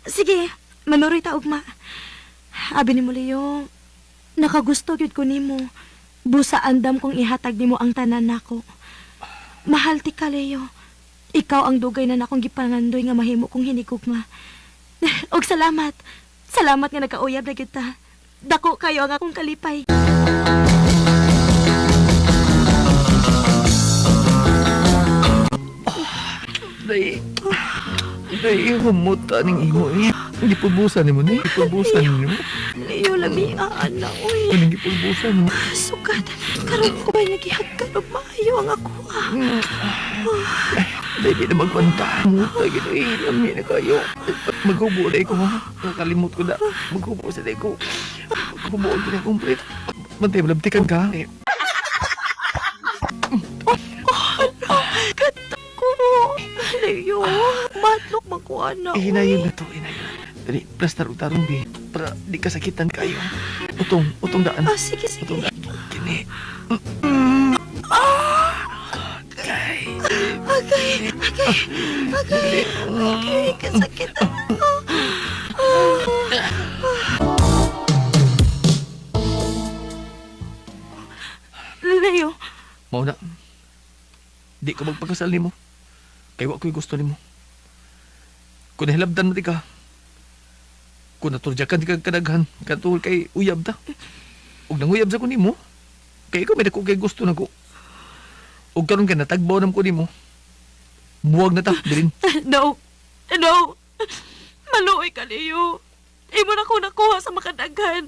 Sige, manuroy ta ugma. Abi ni mo, Leo. Nakagusto gyud ko nimo. Busa andam kong ihatag nimo ang tanan nako. Mahal ti ka, Leo. Ikaw ang dugay na nakong gipangandoy nga mahimo kong hinigugma. Og salamat. Salamat nga nagkauyab na kita. Dako kayo ang akong kalipay. Day, humuta ng imo eh. Hindi pulbusan mo ni. Pulbusan mo. Leo, lami na, uy. Hindi pulbusan mo. Sukat. Karoon ko ba nagihagkan o maayo ang ako, Day, di na magpanta. Humuta, gino eh. Lami na kayo. Maghubo, day ko ha. Nakalimot ko na. Maghubo sa day ko. Maghubo, hindi na kumplit. Mantay, malabtikan ka. Leo, matlok magkuha na. Hinayon na to, hinayon. Dali, plastar utarong bi. Para di kasakitan kayo. Utong daan. Sige. Utong daan. Kini. Okay, kasakitan. Leo. Mau na. Di ko magpakasal nimo. Kaya wa ko'y gusto nimo. Kung nahilabdan mo di ka, kung naturjakan di ka kadaghan, katuhol kay uyab ta. Huwag nang uyab sa ko nimo, kaya ko may dako kay gusto na ko. Huwag karoon ka natagbaw nam ko nimo. Buwag na ta, bilin. No. Maluoy ka, Leo. Imo na ko nakuha sa makadaghan.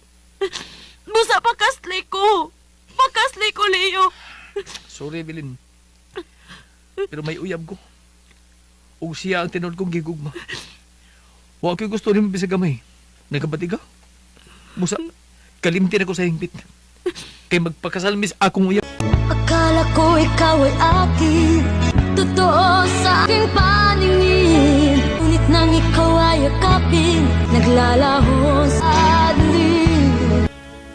Busa pakasli ko. Pakasli ko, Leo. Sorry, bilin. Pero may uyab ko. O siya ang tinod kong gigugma. Huwag ko'y gusto rin mabisa gamay. Nagkabati ka? Busa, kalimtin ako sa hingpit. Kaya magpakasalmis akong uyab. Akala ko ikaw ay akin, totoo sa aking paningin. Ngunit nang ikaw ay yakapin, naglalaho sa dilim.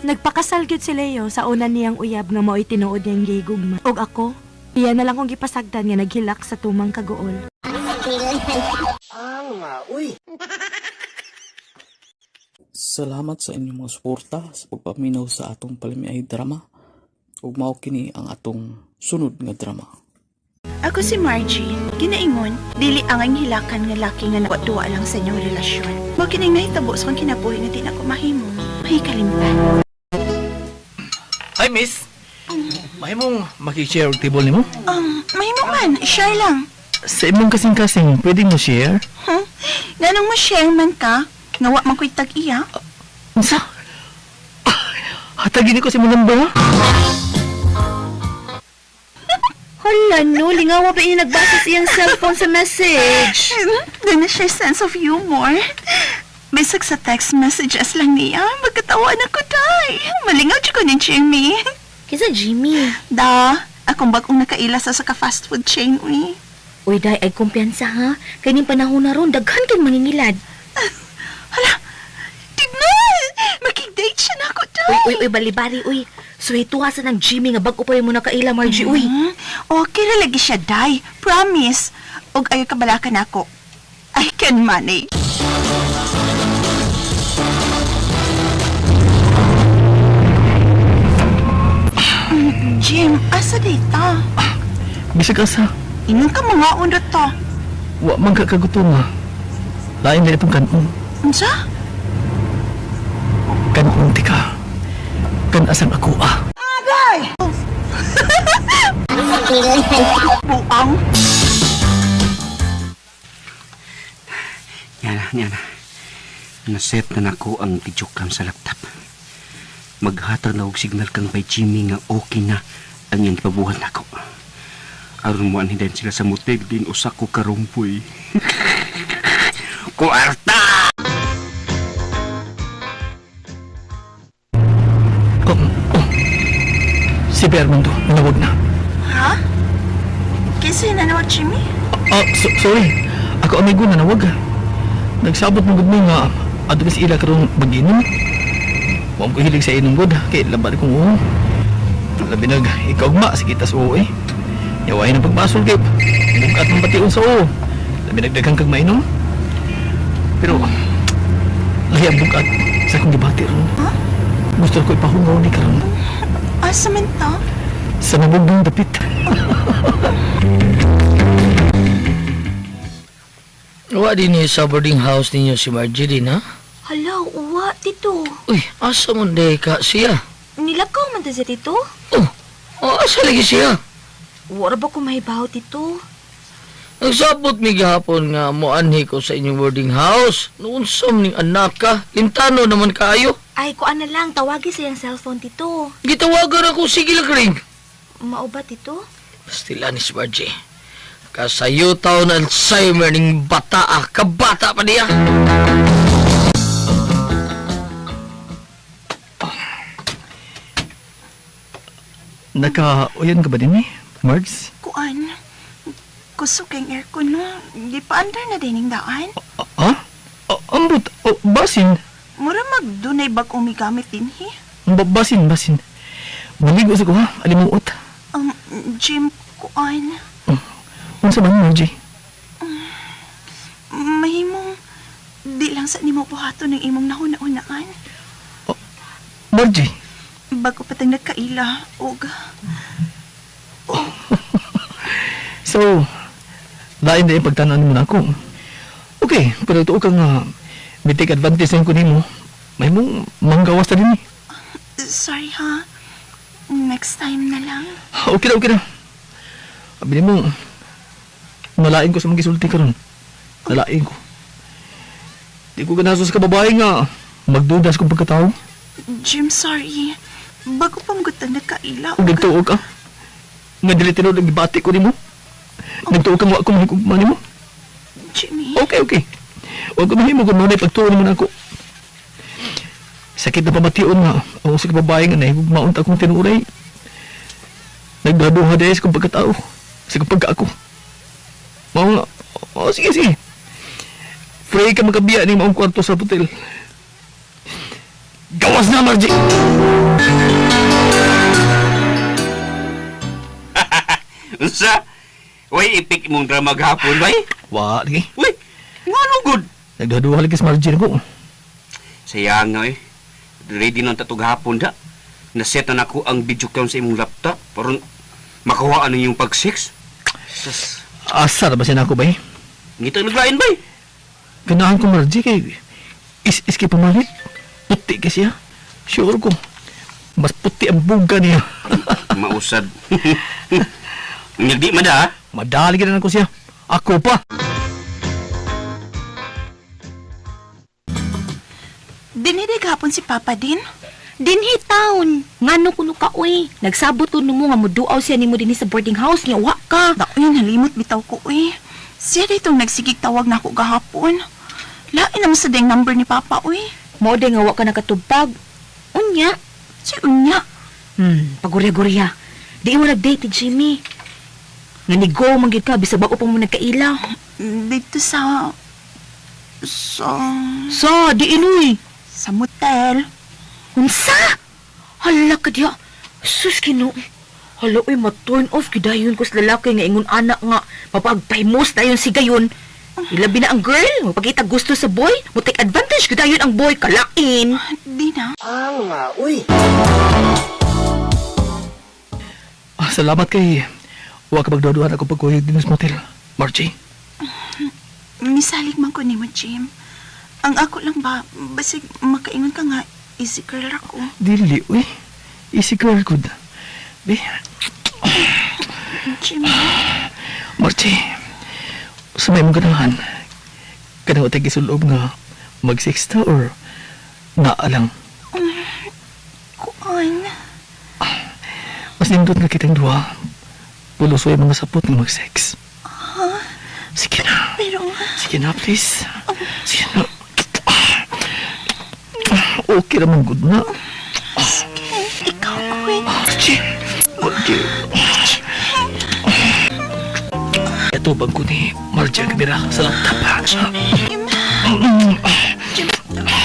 Nagpakasal gyud si Leo sa una niyang uyab nga mao'y tinuod niyang gigugma. Og ako, iya na lang kong gipasagdan nga naghilak sa tumang kagool. Salamat sa inyong mga suporta sa pagpaminaw sa atong palamiay drama. Ug mao kini ang atong sunod nga drama. Ako si Margie. Ginaingon, dili ang hilakan nga laki nga nagwatuwa lang sa inyong relasyon. Mo kining nahitabo sa kong kinabuhi nga di na ko mahimo. May kalimtan. Hi, miss. Mahimong makishare og table nimo? Mahimo man. Share lang. Sa imong kasing-kasing, pwede mo share? Ganong mo share man ka? Ngawa man ko'y tag-iya? Unsa? Hatagin ko si mo number? Hala no, lingawa pa yung nagbasa sa iyang cellphone sa message. Doon na siya sense of humor. Bisag sa text messages lang niya, magkatawan ako, day. Malingaw siya ko ni Jimmy. Kisa Jimmy? Da, akong bagong nakaila sa ka-fast food chain, uy. Uy, day, ay kumpiyansa ha. Kaning panahon na ron, daghan kang mangingilad. Hala, tignan! Makig-date siya na ako, day. Uy, balibari, uy. Suhituha sa ng Jimmy nga bago pa mo nakaila, Margie, uy. Okay na lagi siya, day. Promise. Og ayaw kabalakan ako. I can manage. Jim, asa dita? Bisag asa. Inong ka mga undot to. Wa man ka kagutom ha. Lain na itong kanon. Unsa? Kanon ti ka. Kanasang ako ah. Agay! Buang. Yana. Naset na nako ang video cam sa laptop. Maghatag na og signal kang by Jimmy nga okay na ang iyang pabuhat nako. Aron mo anhin sila sa motel din usa ko karumpoy. Kuarta! Si Bermando, nanawag na. Ha? Kasi nanawag, Jimmy? Sorry. Ako amigo nanawag. Nagsabot mo gud mo nga adto sa ila karon mag-inom. Huwag ko hilig sa inom god, kaya laban kong oo. Labi nag, ikaw ma, sige tas oo eh. Yawain ang pagmasol, Gabe. Bukat ng batiun sa oo. Labi nagdagang kag mainom. Pero, lahi ang bukat sa akong gibati ron. Ha? Gusto ko ipahungaw ni karon. Asa man ta? Sa nabugdong dapit. Wa din sa boarding house ninyo si Margie din, ha? Hala, uwa, tito. Uy, asa mo day ka siya? Nilakaw man ta siya, tito? O, asa lagi siya? Wala ba ko mahibaw, tito? Nagsabot mi gahapon nga moanhi ko sa inyong boarding house. Noon ning anak ka, lintano naman kaayo. Ay, kuan na lang, tawagi sa iyang cellphone, tito. Gitawagan ako, sige lang ring. Mao ba, tito? Pastila ni si Margie. Kasayo taon Alzheimer ning bata kabata pa niya. Naka-uyan ka ba din Margs? Kuan, kusok ang aircon no. Di pa under na din yung daan. Ha? Ambot, basin. Mura magdunay bag umigamit din he. Basin. Maligo sa ko ha, alimuot. Jim, kuan. Unsa man, Margie? Mahimong, di lang sa nimo buhato ng imong nahuna-unaan. Margie? Bago patang nagkaila, og... So, lain na yung pagtanaan mo na ako. Okay, pero ito ka nga, may take advantage na ko nimo. May mong manggawas na din Sorry ha. Next time na lang. Okay na. Abili mo, nalain ko sa mga gisulti ka ron. Nalain ko. Di ko ganasos ka babae nga, magdudas kong pagkatao. Jim, sorry. Bago pa magutang nagkaila. Kung nagtuog ka, nga dili tinod ang gibati ko nimo. Nagtuog ka nga ako mahigugma nimo. Jimmy. Okay. Huwag ko mahimo kung manay pagtuon mo na ako. Sakit na pamation nga. Ang usik babae nga nahigugmaon ta akong tinuray. Nagdaduha dahil sa kong pagkatao. Sa kong pagka ako. Mao nga. Sige. Free ka magkabiya ni maong kwarto sa hotel. Gawas na, Margie! Unsa? Uy, ipik mong drama gahapon, bay? Wa, lagi. Uy, nga good. Nagdaduha lagi sa Margie na ko. Sayang nga ready nang tatog hapon da. Naset na ako ang video cam sa imong laptop para makuha ano yung pag-sex. Asa na ba siya na ako, bay? Ngita naglain, bay? Ganahan ko, Margie, kay iski pamalit. Puti ka siya. Sure ko. Mas puti ang buga niya. Mausad. Hindi mada, ha? Madali ka ko siya. Ako pa. Dinidig hapon si Papa din? Dinhi taon. Ngano kuno ka uy. Nagsabot kuno mo nga moduaw siya nimo dinhi sa boarding house niya wa ka. Daoy halimot bitaw ko uy. Siya ditong nagsigig tawag na ako gahapon. Lain naman sa ding number ni Papa uy. Mo de nga wa ka nakatubag. Unya. Si unya. Pagurya-gurya. Di mo nag-date Jimmy. Nanigo manggid ka bisag bago pa mo nagkaila. Dito sa di inuy. Sa motel. Unsa? Hala ka diya. Sus kino. Hala uy ma-turn off gidayon ko sa lalaki nga ingon anak nga mapagpahimos dayon si gayon. Ilabi na ang girl, magpakita gusto sa boy, mo take advantage gidayon ang boy kalain. Di na. Uy. Salamat kay wa ka magduduhan ako pagkuyog din sa motel, Margie. Misalig man ko ni mo, Jim. Ang ako lang ba, basig makaingon ka nga, easy girl ako. Dili, uy. Easy girl ko da. Be. Jim. Margie, sa may mong ganahan, kanang utay gisulog nga mag-sexta or naalang? Kuan. Mas nindot nga kitang duha. Pulusoy mga sapot ng mag-sex. Sige na. Pero... Sige na, please. Sige na. Okay naman, good na. Sige, ikaw ako. Margie. Ito bag ko ni Margie ang kamera sa laptop.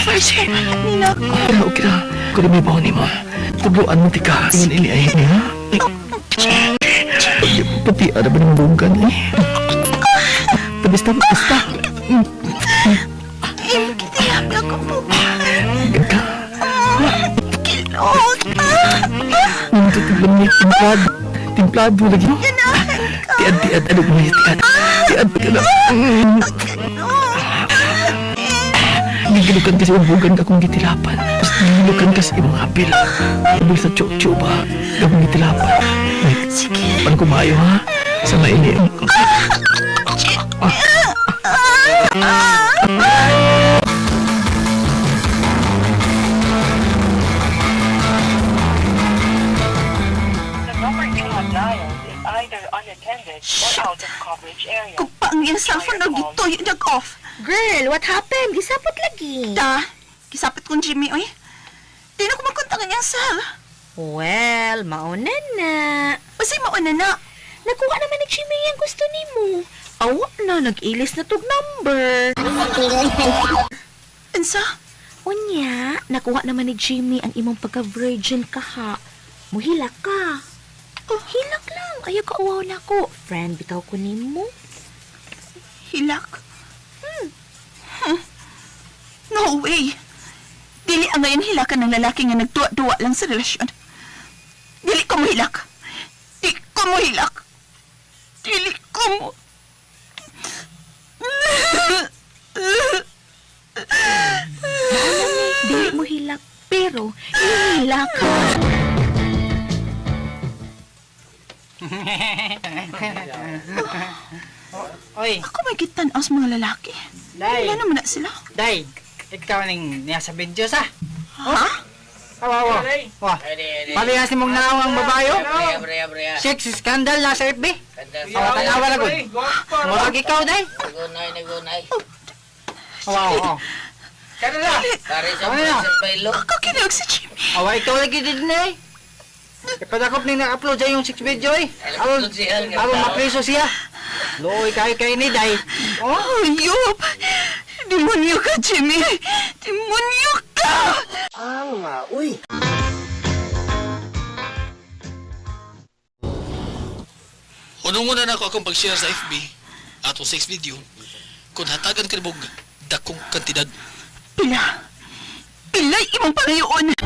First, nila ko. Okay na. Kung may bawa ni mo, tubluan mo tika. Ingon iniayin niya. Pati ada ba ng bungkan eh? Basta. Kitilabi ako po. Ganda. Kilot. Nandito tiglam niya. Timplado lagi. Ganahan. Tiad, ano mo tiad? Tiad, pagkala. Gigilukan kasi ubugan ka kung gitilapan. Gigilukan kasi imong apil. Apil sa chocho ba? Gabong gitilapan. Sige. Pan kumayo ha? Sa maini. Kupang yung cellphone na dito yung nag-off. Girl, what happened? Gisapot lagi. Gisapot kong Jimmy, oy. Di na ko magkontakan yung cell. Well, mauna na. Kasi mauna na. Nakuha naman ni Jimmy yung gusto ni mo. Awa na, nag-ilis na tog number. Ansa? Unya, nakuha naman ni Jimmy ang imong pagka-virgin ka ha. Muhilak ka. Oh, hilak lang. Ayaw ka uwaw na ko. Friend, bitaw ko ni mo. Hilak? No way. Dili ang ngayon hilakan ng lalaki nga nagtuwa-duwa lang sa relasyon. Dili ko mo hilak. Di ko mo hilak. Dili ko mo. Dili mo hilak, pero hilak ka. Oy. Ako may kitan-as mga lalaki. Day. Wala naman na sila. Day, ikaw ning niya sa video sa. Ha? Awa. Wah. Palihas mong naawang babayo. Sex scandal na sa FB. Awa tanawa na gud. Murag ikaw day. Nagunay. Awa. Kanila. Pare sa bailo. Ako kinag si Jimmy. Awa ikaw lagi din na ipadakop ni na-upload sa yung 6 video eh. Aron mapriso siya. Looy kay ni day. Oh, yup. Demonyo ka, Jimmy. Demonyo ka. Uy. Unong-una na ako akong pag-share sa FB ato 6 video kung hatagan ka nabog dakong kantidad. Pilay imong pangayoon.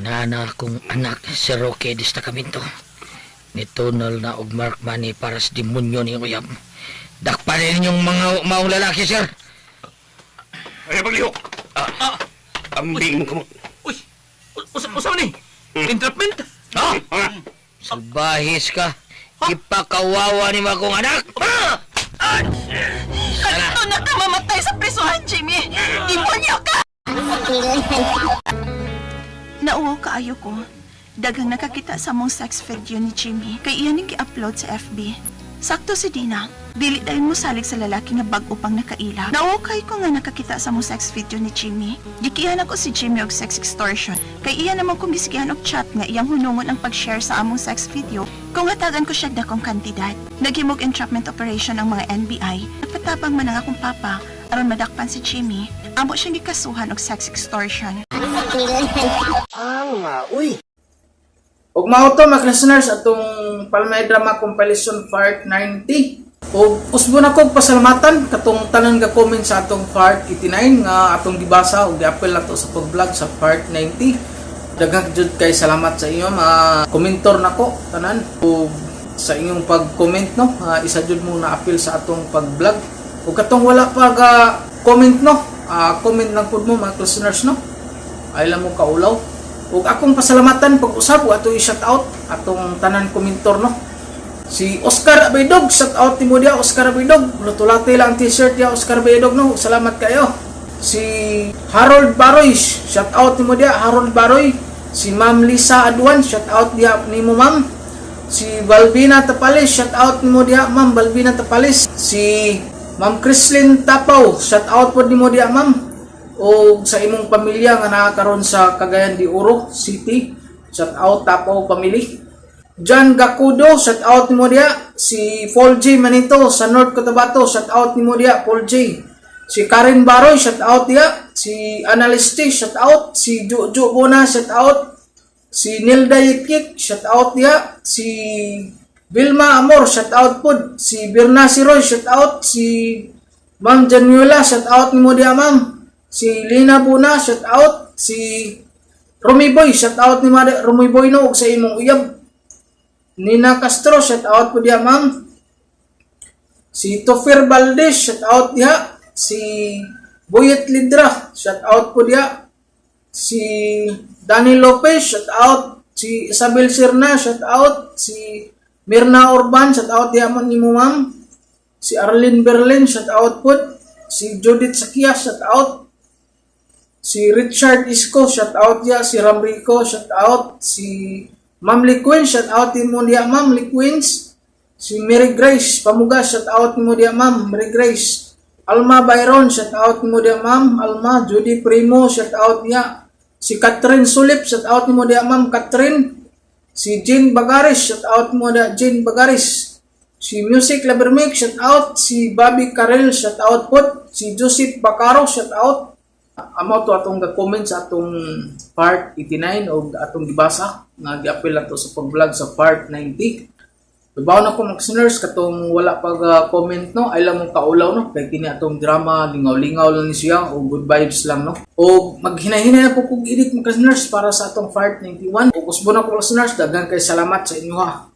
Ana akong anak si Roque Destacamento. Ni Tonal na og Mark Money para sa demonyo ni Uyab. Dakpanin ninyong mga maong lalaki, sir. Ay, paglihok. Ambing mo kamo. Uy, usaw ni? Entrapment? Salbahis ka. Ipakawawa ni mga kong anak. Ito na ka mamatay sa prisuhan, Jimmy. Demonyo ka. Nauwaw kaayo ko. Dagang nakakita sa mong sex video ni Jimmy kay iyan yung gi-upload sa FB. Sakto si Dina, dili dahil mo salig sa lalaki nga bag upang nakaila. Naukay ko nga nakakita sa mong sex video ni Jimmy. Gikihan ako si Jimmy og sex extortion. Kay iyan naman kong gisigihan og chat nga iyang hunungon ang pag-share sa among sex video. Kung hatagan ko siya dakong kantidad. Naghimog entrapment operation ang mga NBI. Nagpatabang man ang akong papa aron madakpan si Jimmy. Amo siyang gikasuhan og sex extortion. Uy. Ug mao to mga listeners atong Palmay Drama Compilation Part 90. Ug usbo na ko pasalamatan katong tanan nga comment sa atong Part 89 nga atong gibasa ug gi-appel nato sa pag-vlog sa Part 90. Daghang jud kay salamat sa inyo mga komentor nako tanan ug sa inyong pag-comment no. Isa jud mo na appeal sa atong pag-vlog. Ug katong wala pa ga comment no. Comment lang pud mo mga listeners no. Ay lang mo kaulaw. Ug akong pasalamatan pag-usap o ato i-shout out atong tanan komentor no. Si Oscar Abaydog, shout out nimo dia Oscar Abaydog. Lutulate lang t-shirt dia Oscar Abaydog no. Salamat kayo. Si Harold Baroy, shout out nimo dia Harold Baroy. Si Ma'am Lisa Aduan, shout out dia nimo ma'am. Si Balbina Tapales, shout out nimo dia Ma'am Balbina Tapales. Si Ma'am Chrislyn Tapaw, shout out pod nimo dia ma'am. O sa imong pamilya nga nakakaroon sa Cagayan de Oro City, shout out Tapaw family. John Gakudo, shout out nimo dia. Si Paul J Manito sa North Cotabato, shout out nimo dia Paul J. Si Karen Baroy, shout out dia. Si Analiste, shout out. Si Jojo Bona, shout out. Si Nilda Yikik, shout out dia. Si Vilma Amor, shout out pod. Si Birna Siroy, shout out. Si Ma'am Januela, shout out nimo dia ma'am. Si Lina Buna, shout out. Si Romy Boy, shout out ni Romy Boy no, og sa imong uyab. Nina Castro, shout out po diya ma'am. Si Tofir Valdez, shout out diya. Si Boyet Lidra, shout out po diya. Si Danny Lopez, shout out. Si Isabel Sirna, shout out. Si Mirna Orban, shout out diya man ni mo ma'am. Si Arlene Berlin, shout out po. Si Judith Sakia, shout out. Si Richard Isco, shout out diya. Si Ramrico, shout out. Si Ma'am Liquin, shout out din mo diya ma'am Liquins. Si Mary Grace Pamuga, shout out mo diya ma'am Mary Grace. Alma Byron, shout out mo diya ma'am Alma. Judy Primo, shout out diya. Si Catherine Sulip, shout out mo diya ma'am Catherine. Si Jean Bagaris, shout out mo diya Jean Bagaris. Si Music Labermic, shout out. Si Bobby Carrell, shout out po. Si Joseph Bacaro, shout out. Amo to atong ga-comment sa atong part 89 o atong gibasa nga gi-apil ato sa pag-vlog sa part 90. Babaw na ko mag-sinners katong wala pag-comment no, ay lang mong kaulaw no, kay kini atong drama lingaw-lingaw lang ni siya o good vibes lang no. O maghinay-hinay na po kog edit mga sinners para sa atong part 91. O kusbo na ko mga sinners, daghan kay salamat sa inyo ha.